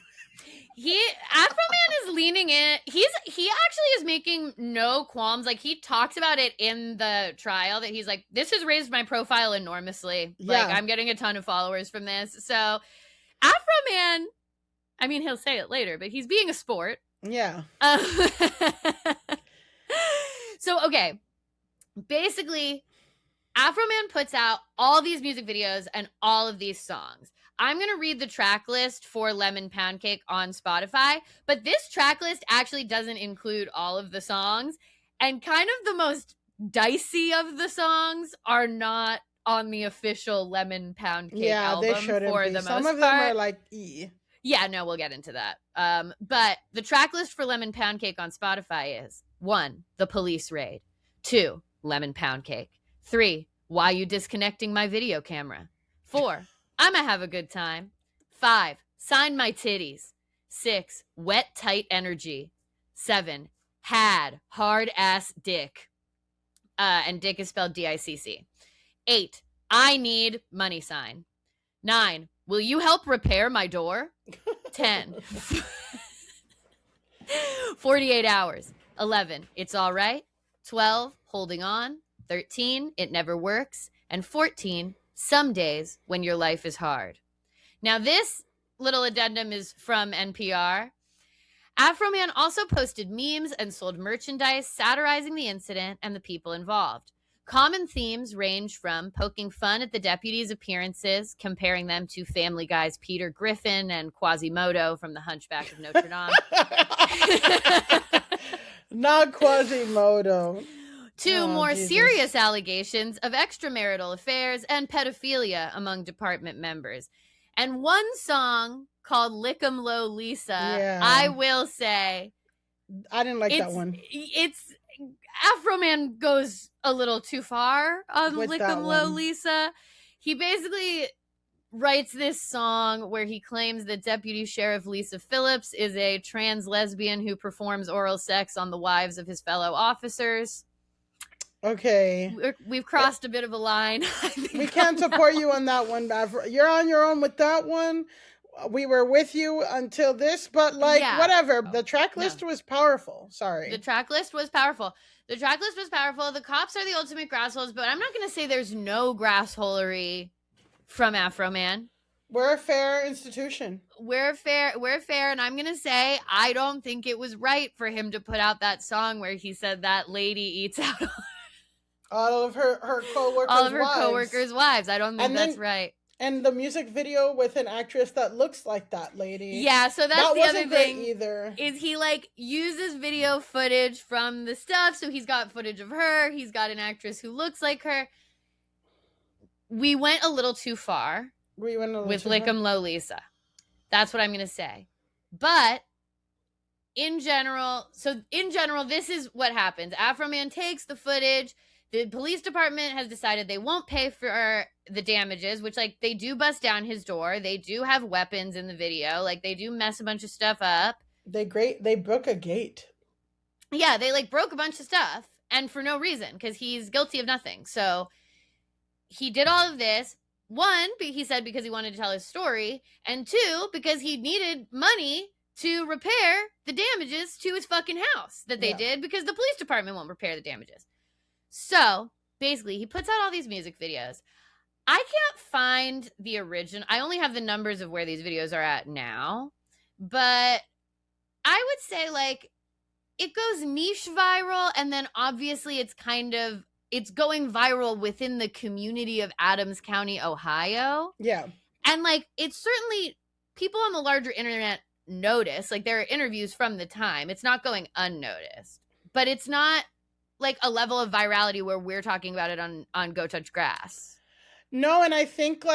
Afroman is leaning in. He actually is making no qualms. Like he talks about it in the trial that he's like, this has raised my profile enormously. Yeah. Like I'm getting a ton of followers from this. So Afroman, I mean, he'll say it later, but he's being a sport. Yeah. So, okay. Basically, Afroman puts out all these music videos and all of these songs. I'm going to read the track list for Lemon Pound Cake on Spotify, but this track list actually doesn't include all of the songs, and kind of the most dicey of the songs are not on the official Lemon Pound Cake album. They shouldn't for be. The Some most of them part. are like E. Yeah, no, we'll get into that. But the track list for Lemon Pound Cake on Spotify is 1, The Police Raid. 2, Lemon Pound Cake. 3, Why You Disconnecting My Video Camera. 4, I'ma Have a Good Time. 5, Sign My Titties. 6, wet, tight energy. 7, had, hard ass dick. And dick is spelled D-I-C-C. 8, I need money sign. 9, will you help repair my door? 10, 48 hours. 11, it's all right. 12, holding on. 13, it never works. And 14, some days when your life is hard. Now, this little addendum is from NPR. Afroman also posted memes and sold merchandise satirizing the incident and the people involved. Common themes range from poking fun at the deputies' appearances, comparing them to Family Guy's Peter Griffin and Quasimodo from The Hunchback of Notre Dame. Not Quasimodo. To more serious allegations of extramarital affairs and pedophilia among department members. And one song called Lick 'em Low Lisa, I will say, I didn't like that one. It's Afroman goes a little too far on Lick 'em Low Lisa. He basically writes this song where he claims that Deputy Sheriff Lisa Phillips is a trans lesbian who performs oral sex on the wives of his fellow officers. Okay. We've crossed a bit of a line. We can't support you on that one. You're on your own with that one. We were with you until this, but whatever. The track list was powerful. Sorry. The track list was powerful. The cops are the ultimate grassholes, but I'm not going to say there's no grassholery from Afroman. We're a fair institution. We're fair, and I'm going to say I don't think it was right for him to put out that song where he said that lady eats out all of her co-workers' wives. I don't think that's right. And the music video with an actress that looks like that lady. Yeah, so that's the other thing either. Is he uses video footage from the stuff. So he's got footage of her. He's got an actress who looks like her. We went a little too far with Lick 'em Low Lisa. That's what I'm going to say. But in general, this is what happens. Afroman takes the footage. The police department has decided they won't pay for the damages, which, they do bust down his door. They do have weapons in the video. They do mess a bunch of stuff up. They broke a gate. Yeah, they, broke a bunch of stuff. And for no reason, because he's guilty of nothing. So he did all of this. 1, he said because he wanted to tell his story. And 2, because he needed money to repair the damages to his fucking house that they did, because the police department won't repair the damages. So, basically, he puts out all these music videos. I can't find the original. I only have the numbers of where these videos are at now. But I would say, it goes niche viral, and then obviously it's going viral within the community of Adams County, Ohio. Yeah. And, it's certainly, people on the larger internet notice. There are interviews from the time. It's not going unnoticed. But it's not a level of virality where we're talking about it on Go Touch Grass. No, and I think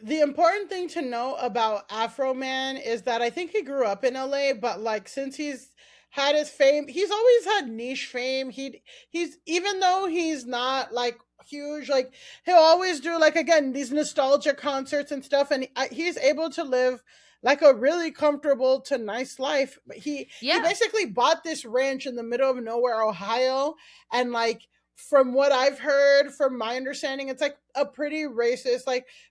the important thing to know about Afroman is that I think he grew up in LA, but since he's had his fame, he's always had niche fame. He's even though he's not huge, he'll always do again these nostalgia concerts and stuff, and he's able to live a really comfortable to nice life. But he basically bought this ranch in the middle of nowhere, Ohio. And from what I've heard, from my understanding, it's a pretty racist,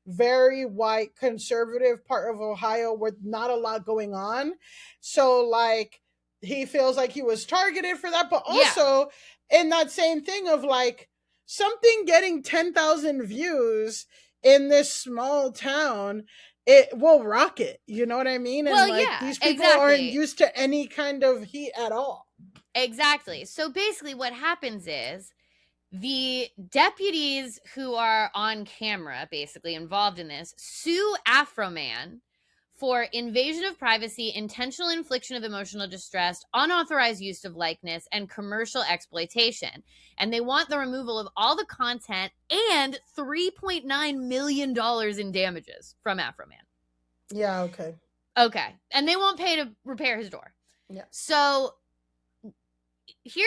very white conservative part of Ohio with not a lot going on. So he feels he was targeted for that, but also in that same thing of something getting 10,000 views in this small town, it will rocket. You know what I mean? And these people aren't used to any kind of heat at all. Exactly. So basically what happens is the deputies who are on camera basically involved in this sue Afroman for invasion of privacy, intentional infliction of emotional distress, unauthorized use of likeness, and commercial exploitation. And they want the removal of all the content and $3.9 million in damages from Afroman. Yeah, okay. Okay. And they won't pay to repair his door. Yeah. So here's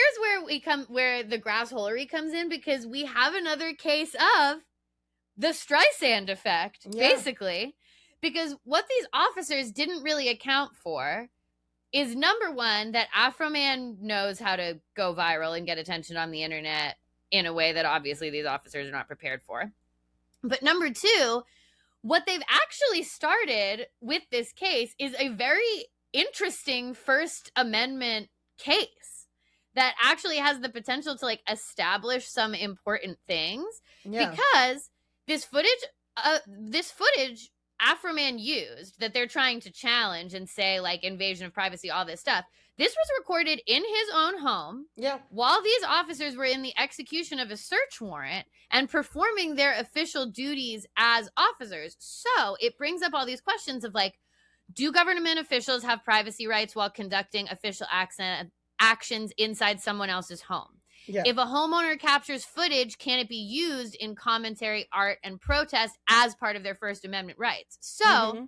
where the grassholery comes in, because we have another case of the Streisand effect, basically. Because what these officers didn't really account for is number one, that Afroman knows how to go viral and get attention on the internet in a way that obviously these officers are not prepared for. But number two, what they've actually started with this case is a very interesting First Amendment case that actually has the potential to like establish some important things, because this footage Afroman used that they're trying to challenge and say like invasion of privacy, all this stuff. This was recorded in his own home while these officers were in the execution of a search warrant and performing their official duties as officers. So it brings up all these questions of like, do government officials have privacy rights while conducting official actions inside someone else's home? If a homeowner captures footage, can it be used in commentary, art, and protest as part of their First Amendment rights? So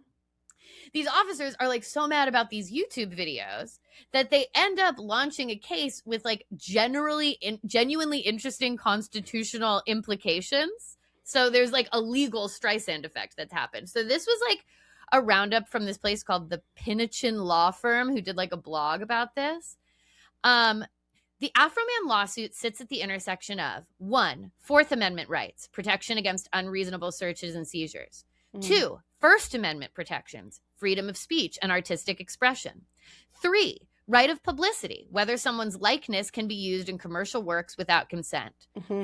these officers are like so mad about these YouTube videos that they end up launching a case with like genuinely interesting constitutional implications. So there's like a legal Streisand effect that's happened. So this was like a roundup from this place called the Pinnachin Law Firm, who did like a blog about this. The Afroman lawsuit sits at the intersection of 1, Fourth Amendment rights, protection against unreasonable searches and seizures. 2, First Amendment protections, freedom of speech and artistic expression. 3, right of publicity, whether someone's likeness can be used in commercial works without consent.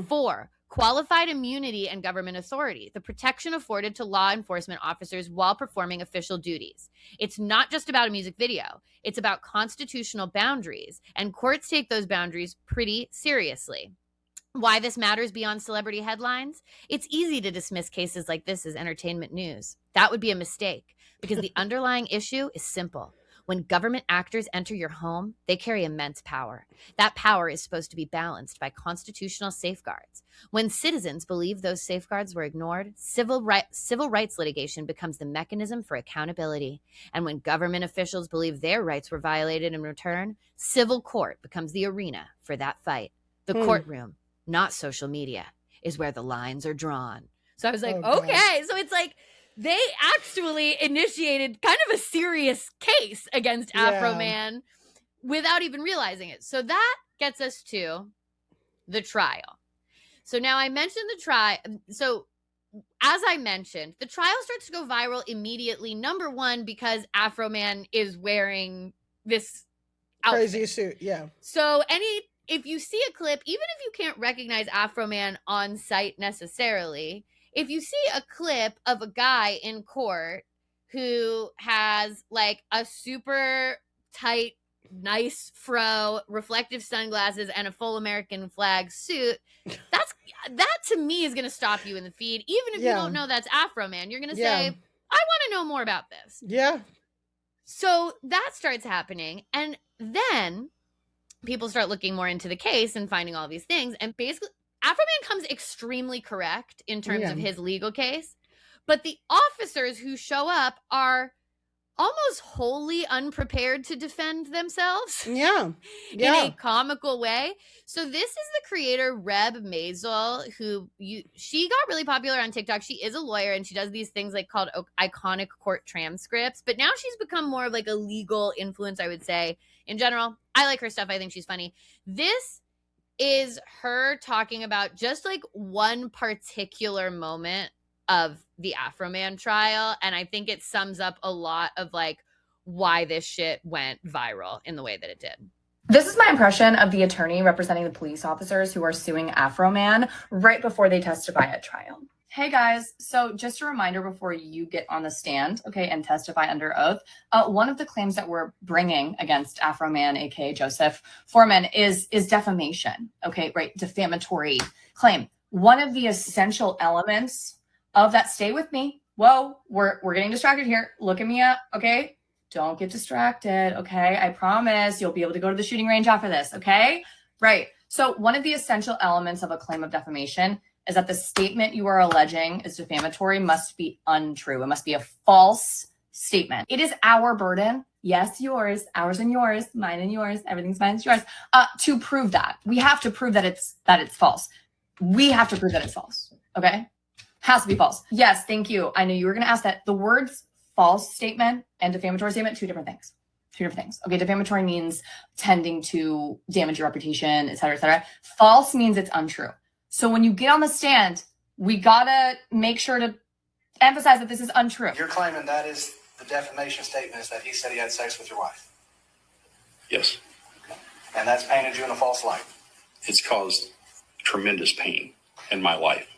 4, qualified immunity and government authority, the protection afforded to law enforcement officers while performing official duties. It's not just about a music video. It's about constitutional boundaries, and courts take those boundaries pretty seriously. Why this matters beyond celebrity headlines? It's easy to dismiss cases like this as entertainment news. That would be a mistake, because the underlying issue is simple. When government actors enter your home, they carry immense power. That power is supposed to be balanced by constitutional safeguards. When citizens believe those safeguards were ignored, civil rights litigation becomes the mechanism for accountability. And when government officials believe their rights were violated in return, civil court becomes the arena for that fight. The courtroom, not social media, is where the lines are drawn. So I was like, okay. So it's like, they actually initiated kind of a serious case against Afroman without even realizing it. So that gets us to the trial. So now I mentioned the trial. So as I mentioned, the trial starts to go viral immediately. Number one, because Afroman is wearing this outfit. Crazy suit. Yeah. So if you see a clip, even if you can't recognize Afroman on site necessarily, if you see a clip of a guy in court who has like a super tight, nice fro, reflective sunglasses, and a full American flag suit, that to me is going to stop you in the feed. Even if you don't know that's Afroman, you're going to say, I want to know more about this. Yeah. So that starts happening. And then people start looking more into the case and finding all these things. And basically, Afroman comes extremely correct in terms of his legal case, but the officers who show up are almost wholly unprepared to defend themselves. In a comical way. So this is the creator, Reb Maisel, who she got really popular on TikTok. She is a lawyer and she does these things like called iconic court transcripts, but now she's become more of like a legal influence, I would say. In general, I like her stuff. I think she's funny. This is her talking about just like one particular moment of the Afroman trial. And I think it sums up a lot of like why this shit went viral in the way that it did. This is my impression of the attorney representing the police officers who are suing Afroman right before they testify at trial. Hey guys, so just a reminder before you get on the stand, okay, and testify under oath, one of the claims that we're bringing against Afroman, aka Joseph Foreman, is defamation, okay, right, defamatory claim. One of the essential elements of that, stay with me, whoa, we're getting distracted here, look at me up, okay, don't get distracted, okay, I promise you'll be able to go to the shooting range after this, okay, right. So one of the essential elements of a claim of defamation is that the statement you are alleging is defamatory must be untrue. It must be a false statement. It is our burden, yes, yours, ours and yours, mine and yours, everything's mine and yours, to prove that. We have to prove that it's false. We have to prove that it's false, okay? Has to be false. Yes, thank you. I knew you were gonna ask that. The words false statement and defamatory statement, two different things. Two different things. Okay, defamatory means tending to damage your reputation, et cetera, et cetera. False means it's untrue. So when you get on the stand, we gotta make sure to emphasize that this is untrue. You're claiming that is the defamation statement is that he said he had sex with your wife. Yes. And that's painted you in a false light. It's caused tremendous pain in my life.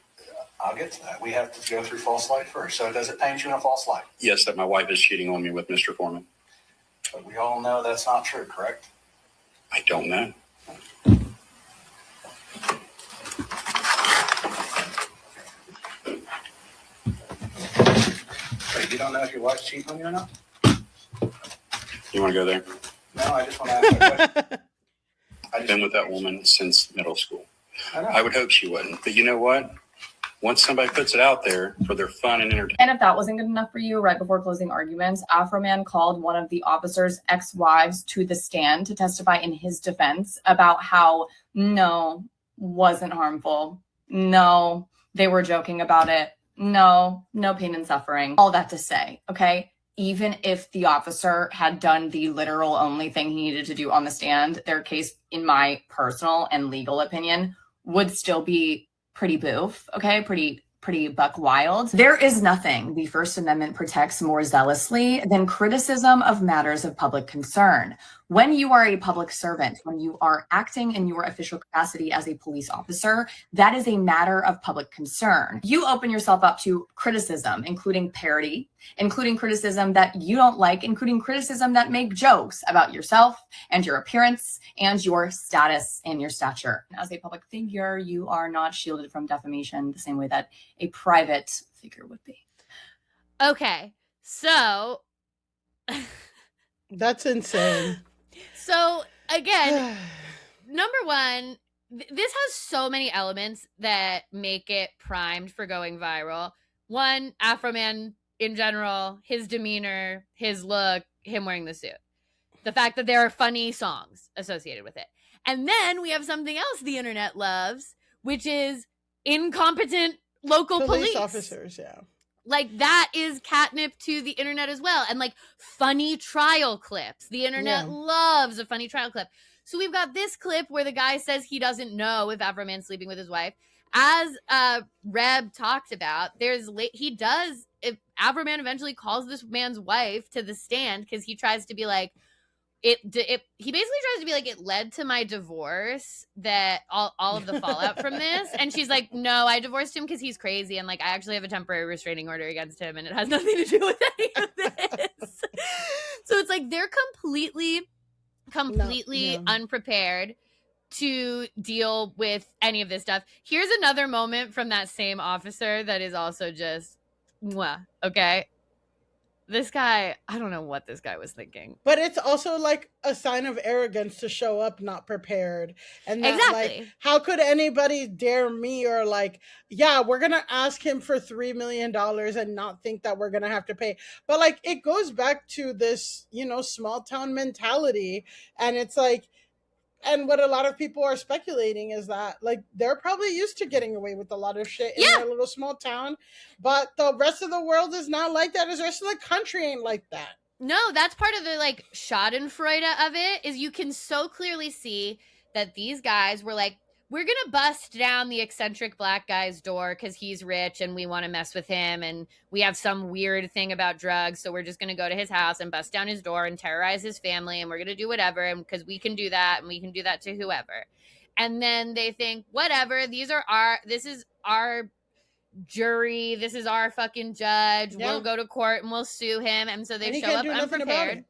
I'll get to that. We have to go through false light first. So does it paint you in a false light? Yes, that my wife is cheating on me with Mr. Foreman. But we all know that's not true, correct? I don't know. Wait, you don't know if your wife's cheating on you or not? You want to go there? No, I just want to ask a question. I've been with that woman since middle school. I know. I would hope she wouldn't. But you know what? Once somebody puts it out there for their fun and entertainment. And if that wasn't good enough for you, right before closing arguments, Afroman called one of the officer's ex-wives to the stand to testify in his defense about how no, wasn't harmful. No, they were joking about it. No pain and suffering. All that to say, okay? Even if the officer had done the literal only thing he needed to do on the stand, their case, in my personal and legal opinion, would still be pretty boof, okay? Pretty buck wild. There is nothing the First Amendment protects more zealously than criticism of matters of public concern. When you are a public servant, when you are acting in your official capacity as a police officer, that is a matter of public concern. You open yourself up to criticism, including parody, including criticism that you don't like, including criticism that make jokes about yourself and your appearance and your status and your stature. As a public figure, you are not shielded from defamation the same way that a private figure would be. Okay, so that's insane. So again, number one, this has so many elements that make it primed for going viral. One, Afroman in general, his demeanor, his look, him wearing the suit. The fact that there are funny songs associated with it. And then we have something else the internet loves, which is incompetent local police officers, yeah. Like, that is catnip to the internet as well. And, like, funny trial clips. The internet loves a funny trial clip. So we've got this clip where the guy says he doesn't know if Afroman's sleeping with his wife. As Reb talked about, if Afroman eventually calls this man's wife to the stand because he tries to be like, he basically tries to be like, it led to my divorce, that all of the fallout from this. And she's like, no, I divorced him because he's crazy. And like, I actually have a temporary restraining order against him and it has nothing to do with any of this. So it's like, they're completely unprepared to deal with any of this stuff. Here's another moment from that same officer that is also just, okay. This guy, I don't know what this guy was thinking. But it's also like a sign of arrogance to show up not prepared. And that, exactly. Like, how could anybody dare me or like, yeah, we're going to ask him for $3 million and not think that we're going to have to pay. But like, it goes back to this, small town mentality. And it's like, and what a lot of people are speculating is that, like, they're probably used to getting away with a lot of shit in their little small town, but the rest of the world is not like that. The rest of the country ain't like that. No, that's part of the, like, schadenfreude of it, is you can so clearly see that these guys were like, we're going to bust down the eccentric black guy's door because he's rich and we want to mess with him and we have some weird thing about drugs, so we're just going to go to his house and bust down his door and terrorize his family, and we're going to do whatever, and because we can do that and we can do that to whoever. And then they think, whatever, this is our jury, this is our fucking judge, we'll go to court and we'll sue him. And so they show up unprepared.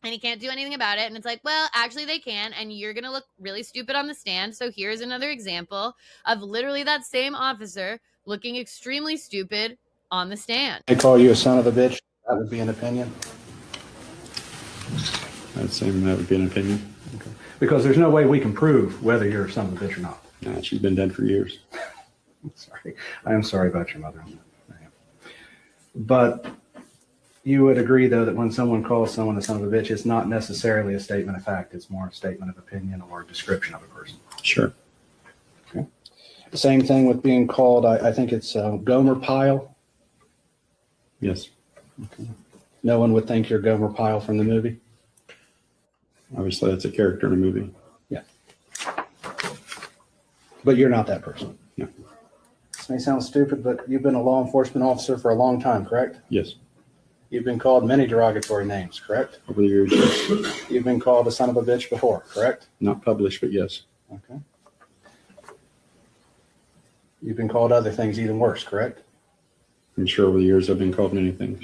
And he can't do anything about it. And it's like, well, actually they can. And you're going to look really stupid on the stand. So here's another example of literally that same officer looking extremely stupid on the stand. They call you a son of a bitch. That would be an opinion. I'd say that would be an opinion. Okay. Because there's no way we can prove whether you're a son of a bitch or not. No, she's been dead for years. I'm sorry. I am sorry about your mother. But you would agree, though, that when someone calls someone a son of a bitch, it's not necessarily a statement of fact. It's more a statement of opinion or a description of a person. Sure. Okay. The same thing with being called, I think it's Gomer Pyle. Yes. Okay. No one would think you're Gomer Pyle from the movie? Obviously, that's a character in a movie. Yeah. But you're not that person. No. This may sound stupid, but you've been a law enforcement officer for a long time, correct? Yes. You've been called many derogatory names, correct? Over the years, yes. You've been called a son of a bitch before, correct? Not published, but yes. Okay. You've been called other things even worse, correct? I'm sure over the years I've been called many things.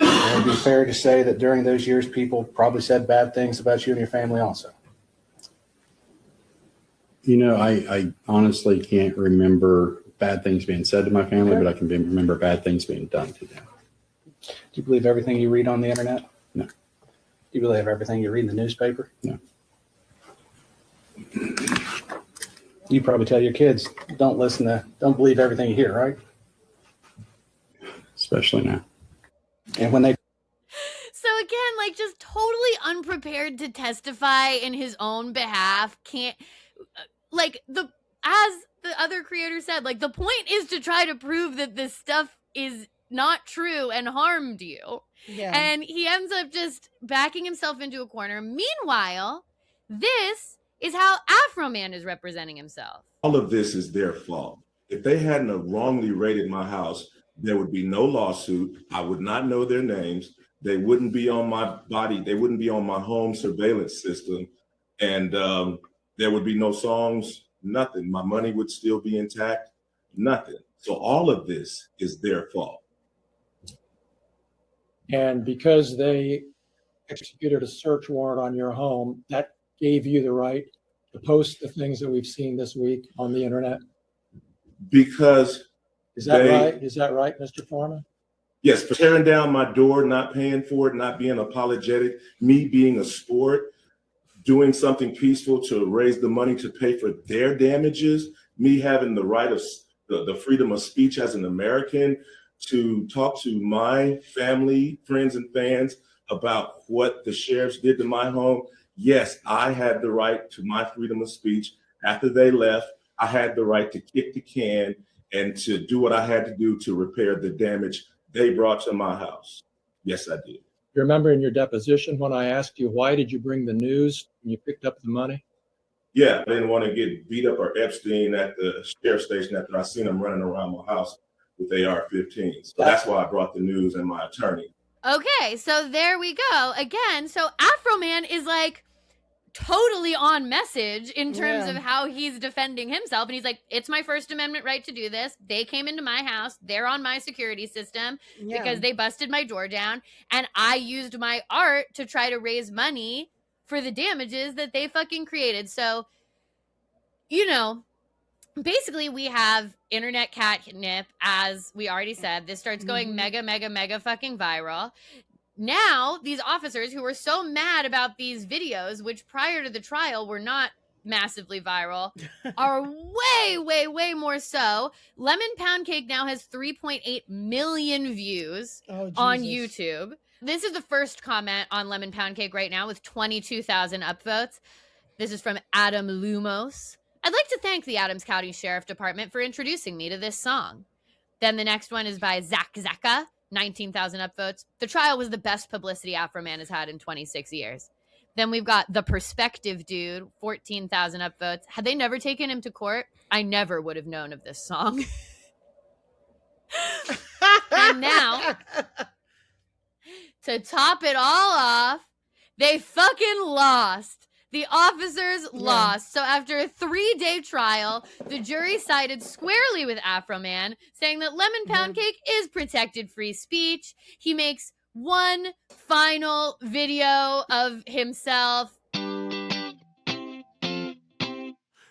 It would be fair to say that during those years, people probably said bad things about you and your family also. You know, I honestly can't remember bad things being said to my family, Okay. but I can remember bad things being done to them. Do you believe everything you read on the internet? No. Do you believe everything you read in the newspaper? No. You probably tell your kids, don't believe everything you hear, right? Especially now. And when they So again, like just totally unprepared to testify in his own behalf. Can't like as the other creator said, like the point is to try to prove that this stuff is not true and harmed you. Yeah. And he ends up just backing himself into a corner. Meanwhile, this is how Afroman is representing himself. All of this is their fault. If they hadn't have wrongly raided my house, there would be no lawsuit. I would not know their names. They wouldn't be on my body. They wouldn't be on my home surveillance system. And there would be no songs, nothing. My money would still be intact, nothing. So all of this is their fault. And because they executed a search warrant on your home, that gave you the right to post the things that we've seen this week on the internet? Because Is that right? Is that right, Mr. Foreman? Yes, for tearing down my door, not paying for it, not being apologetic, me being a sport, doing something peaceful to raise the money to pay for their damages, me having the right of the freedom of speech as an American to talk to my family, friends, and fans about what the sheriffs did to my home. Yes, I had the right to my freedom of speech. After they left, I had the right to kick the can and to do what I had to do to repair the damage they brought to my house. Yes, I did. You remember in your deposition when I asked you, why did you bring the news when you picked up the money? Yeah, I didn't want to get beat up or Epstein at the sheriff station after I seen him running around my house with AR-15s. So that's why I brought the news and my attorney. Okay, so there we go. Again, so Afroman is like totally on message in terms of how he's defending himself. And he's like, it's my First Amendment right to do this. They came into my house. They're on my security system because they busted my door down. And I used my art to try to raise money for the damages that they fucking created. So, you know, basically we have internet catnip, as we already said. This starts going mega fucking viral. Now, these officers who were so mad about these videos, which prior to the trial were not massively viral, are way more so. Lemon Pound Cake now has 3.8 million views on YouTube. This is the first comment on Lemon Pound Cake right now with 22,000 upvotes. This is from Adam Lumos. I'd like to thank the Adams County Sheriff Department for introducing me to this song. Then the next one is by Zach Zaka. 19,000 upvotes. The trial was the best publicity Afroman has had in 26 years. Then we've got The Perspective Dude, 14,000 upvotes. Had they never taken him to court, I never would have known of this song. And now, to top it all off, they fucking lost. The officers lost. So after a 3-day trial, the jury sided squarely with Afroman, saying that Lemon Pound Cake is protected free speech. He makes one final video of himself.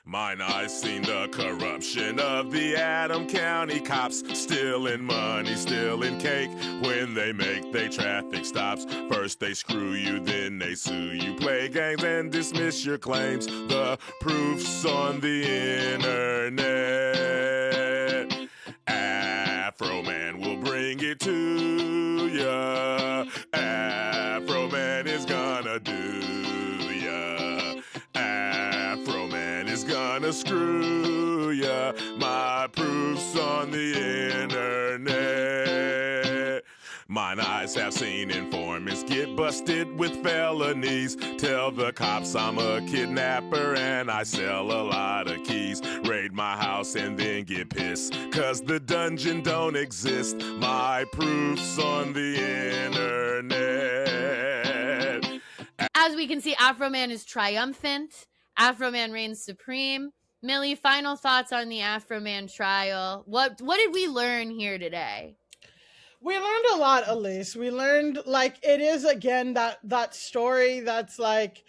Mine eyes seen the corruption of the Adam County cops, stealing money, stealing cake. When they make they traffic stops, first they screw you, then they sue you, play games and dismiss your claims. The proof's on the internet. Afroman will bring it to ya. Afroman is gonna do ya. Afroman is gonna screw ya. My proof's on the internet. My Mine eyes have seen informants get busted with felonies. Tell the cops I'm a kidnapper and I sell a lot of keys. Raid my house and then get pissed, 'cause the dungeon don't exist. My proof's on the internet. As we can see, Afroman is triumphant. Afroman reigns supreme. Millie, final thoughts on the Afroman trial. What did we learn here today? We learned a lot, Elise. We learned, like, it is, again, that story that's like,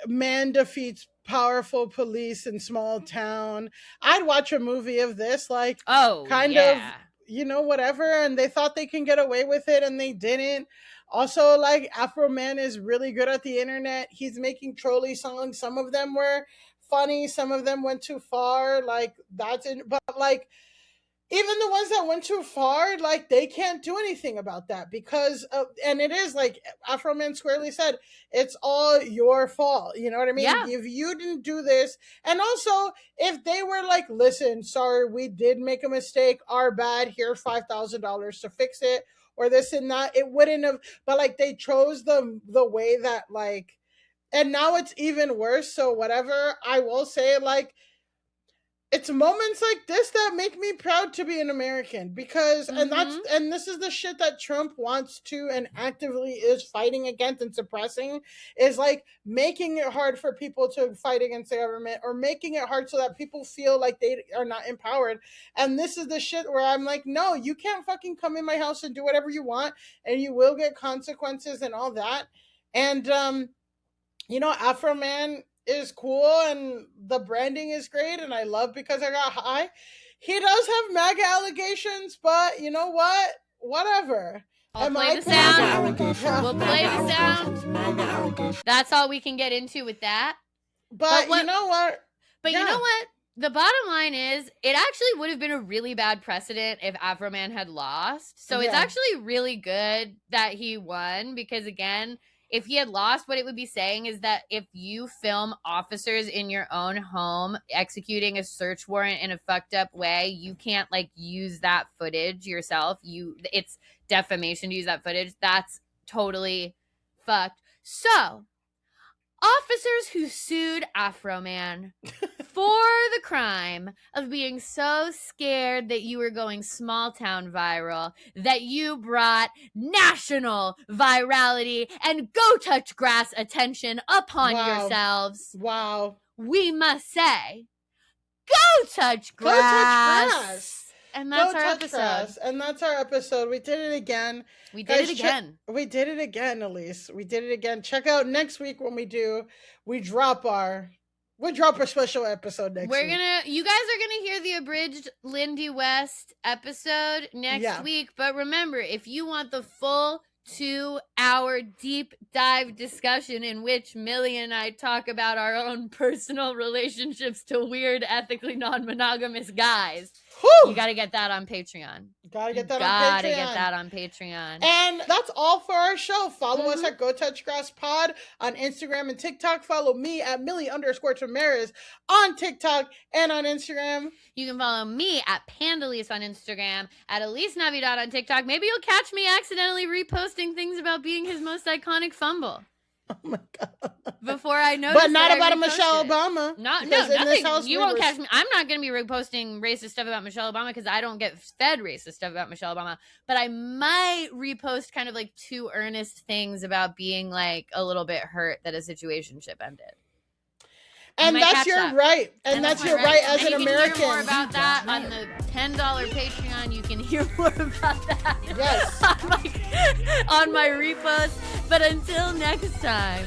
man defeats powerful police in small town. I'd watch a movie of this, like, kind of, you know, whatever, and they thought they can get away with it, and they didn't. Also, like, Afroman is really good at the internet. He's making trolley songs. Some of them were funny. Some of them went too far. Like, but, like, even the ones that went too far, like, they can't do anything about that because and it is, like Afroman squarely said, it's all your fault. You know what I mean? Yeah. If you didn't do this, and also if they were like, listen, sorry, we did make a mistake, our bad, here's $5,000 to fix it, or this and that, it wouldn't have, but like they chose the way that, like, and now it's even worse. So whatever, I will say, like, it's moments like this that make me proud to be an American, because and this is the shit that Trump wants to and actively is fighting against and suppressing, is like making it hard for people to fight against the government, or making it hard so that people feel like they are not empowered. And this is the shit where I'm like, no, you can't fucking come in my house and do whatever you want, and you will get consequences and all that. And you know, Afroman is cool and the branding is great and I love Because I Got High. He does have MAGA allegations, but you know what? Whatever. We'll play the sound. We'll play the sound. That's all we can get into with that. But you know what? You know what? The bottom line is, it actually would have been a really bad precedent if Afroman had lost. So it's actually really good that he won, because again, if he had lost, what it would be saying is that if you film officers in your own home executing a search warrant in a fucked up way, you can't like use that footage yourself. It's defamation to use that footage. That's totally fucked. So, officers who sued Afroman for the crime of being so scared that you were going small town viral that you brought national virality and go touch grass attention upon yourselves. Wow. We must say, go touch grass. Go touch grass. And that's our episode. And that's our episode. We did it again. We did it again. We did it again, Elise. We did it again. Check out next week when we drop our special episode next week. You guys are gonna hear the abridged Lindy West episode next week. But remember, if you want the full 2-hour deep dive discussion in which Millie and I talk about our own personal relationships to weird, ethically non-monogamous guys, you gotta get that on Patreon. Gotta get that on Patreon. And that's all for our show. Follow us at Go Touch Grass Pod on Instagram and TikTok. Follow me at Millie_Tamarez on TikTok and on Instagram. You can follow me at Pandalise on Instagram, at Elise Navidad on TikTok. Maybe you'll catch me accidentally reposting things about being his most iconic fumble. Oh my God. Before I notice, but not about a Michelle Obama. No, nothing. You won't catch me. I'm not going to be reposting racist stuff about Michelle Obama because I don't get fed racist stuff about Michelle Obama. But I might repost kind of like too earnest things about being like a little bit hurt that a situationship ended. And that's your right. And that's your right as an American. You can hear more about that on the $10 Patreon. You can hear more about that. Yes. on my repost. But until next time,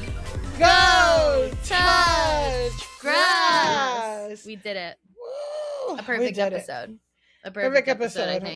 go touch grass. We did it. Woo. A perfect episode. A perfect episode, I think.